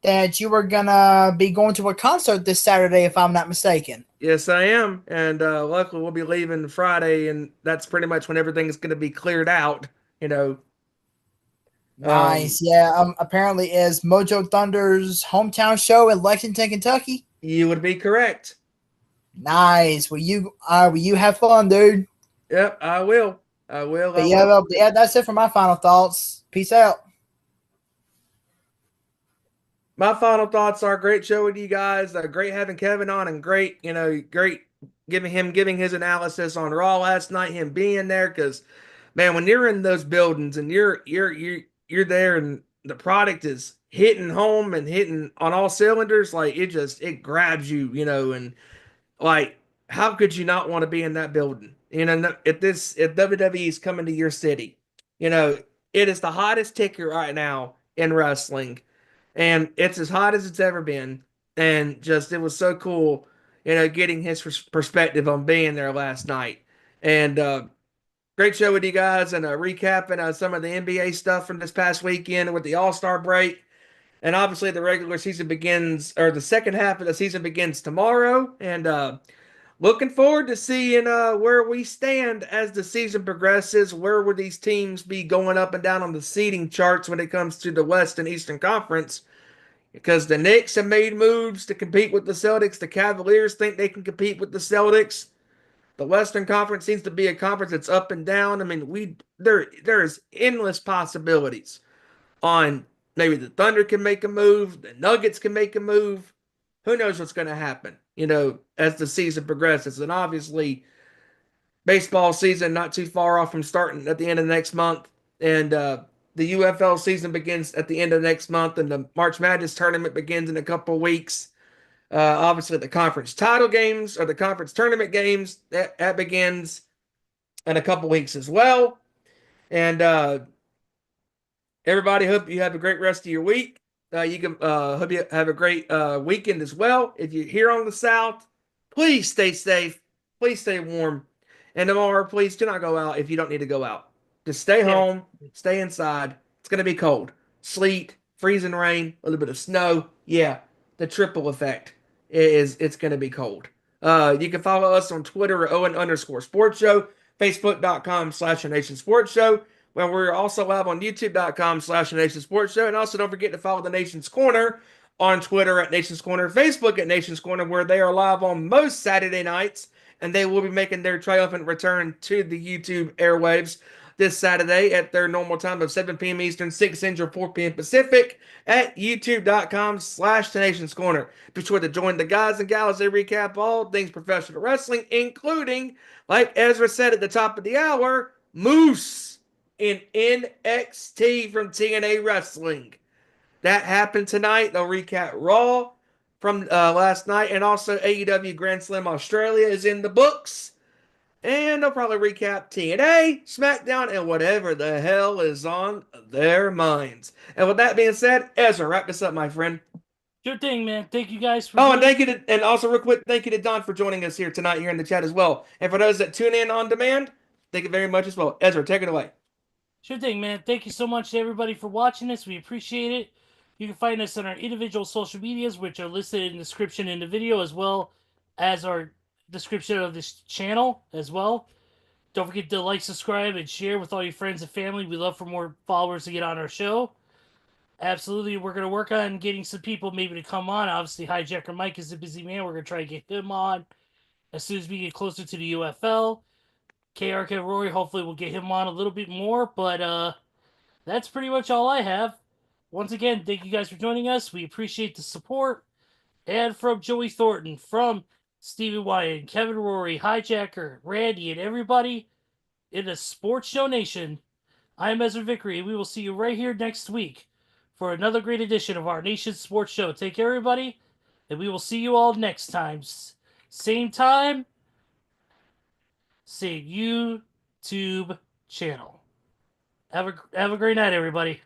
that you were gonna be going to a concert this Saturday, if I'm not mistaken. Yes, I am. And luckily we'll be leaving Friday, and that's pretty much when everything's going to be cleared out, you know. Nice. Yeah. Apparently is Mojo Thunder's hometown show in Lexington, Kentucky. You would be correct. Nice. Will you have fun, dude? Yep, I will. I will. But yeah, that's it for my final thoughts. Peace out. My final thoughts are great show with you guys. Great having Kevin on, and great giving his analysis on Raw last night, him being there, because man, when you're in those buildings and you're there and the product is hitting home and hitting on all cylinders, like it grabs you, and like how could you not want to be in that building? If WWE is coming to your city, it is the hottest ticket right now in wrestling, and it's as hot as it's ever been. And just it was so cool, getting his perspective on being there last night. And great show with you guys, and recapping some of the NBA stuff from this past weekend with the All-Star break. And obviously the regular season begins, or the second half of the season begins tomorrow. And looking forward to seeing where we stand as the season progresses. Where would these teams be going up and down on the seeding charts when it comes to the West and Eastern Conference? Because the Knicks have made moves to compete with the Celtics. The Cavaliers think they can compete with the Celtics. The Western Conference seems to be a conference that's up and down. I mean, there's endless possibilities on maybe the Thunder can make a move, the Nuggets can make a move. Who knows what's going to happen, as the season progresses. And obviously, baseball season not too far off from starting at the end of next month. And the UFL season begins at the end of next month, and the March Madness tournament begins in a couple of weeks. Obviously, the conference title games or the conference tournament games that begins in a couple weeks as well. And everybody, hope you have a great rest of your week. You can hope you have a great weekend as well. If you're here on the South, please stay safe. Please stay warm. And tomorrow, please do not go out if you don't need to go out. Just stay home, stay inside. It's going to be cold. Sleet, freezing rain, a little bit of snow. Yeah, the triple effect. it's going to be cold. You can follow us on Twitter at Owen_Sports Show, Facebook.com/Nation Sports Show, where we're also live on YouTube.com/Nation Sports Show. And also don't forget to follow the Nation's Corner on Twitter at Nation's Corner, Facebook at Nation's Corner, where they are live on most Saturday nights, and they will be making their triumphant return to the YouTube airwaves this Saturday at their normal time of 7 p.m. Eastern, 6 Central, 4 p.m. Pacific at youtube.com/Nation's Corner. Be sure to join the guys and gals that recap all things professional wrestling, including, like Ezra said at the top of the hour, Moose in NXT from TNA Wrestling. That happened tonight. They'll recap Raw from last night, and also AEW Grand Slam Australia is in the books. And they'll probably recap TNA, SmackDown, and whatever the hell is on their minds. And with that being said, Ezra, wrap this up, my friend. Sure thing, man. Thank you guys for Oh, and thank you to, and also real quick, thank you to Don for joining us here tonight here in the chat as well. And for those that tune in on demand, thank you very much as well. Ezra, take it away. Sure thing, man. Thank you so much to everybody for watching us. We appreciate it. You can find us on our individual social medias, which are listed in the description in the video, as well as our description of this channel as well. Don't forget to like, subscribe, and share with all your friends and family. We love for more followers to get on our show. Absolutely, we're going to work on getting some people maybe to come on. Obviously, Hijacker Mike is a busy man. We're going to try to get him on as soon as we get closer to the UFL. KRK Rory, hopefully we'll get him on a little bit more, but that's pretty much all I have. Once again, thank you guys for joining us. We appreciate the support. And from Joey Thornton, from Stevie Wyand, Kevin Rory, Hijacker, Randy, and everybody in the Sports Show Nation, I'm Ezra Vickery, and we will see you right here next week for another great edition of our Nation's Sports Show. Take care, everybody, and we will see you all next time. Same time, same YouTube channel. Have a great night, everybody.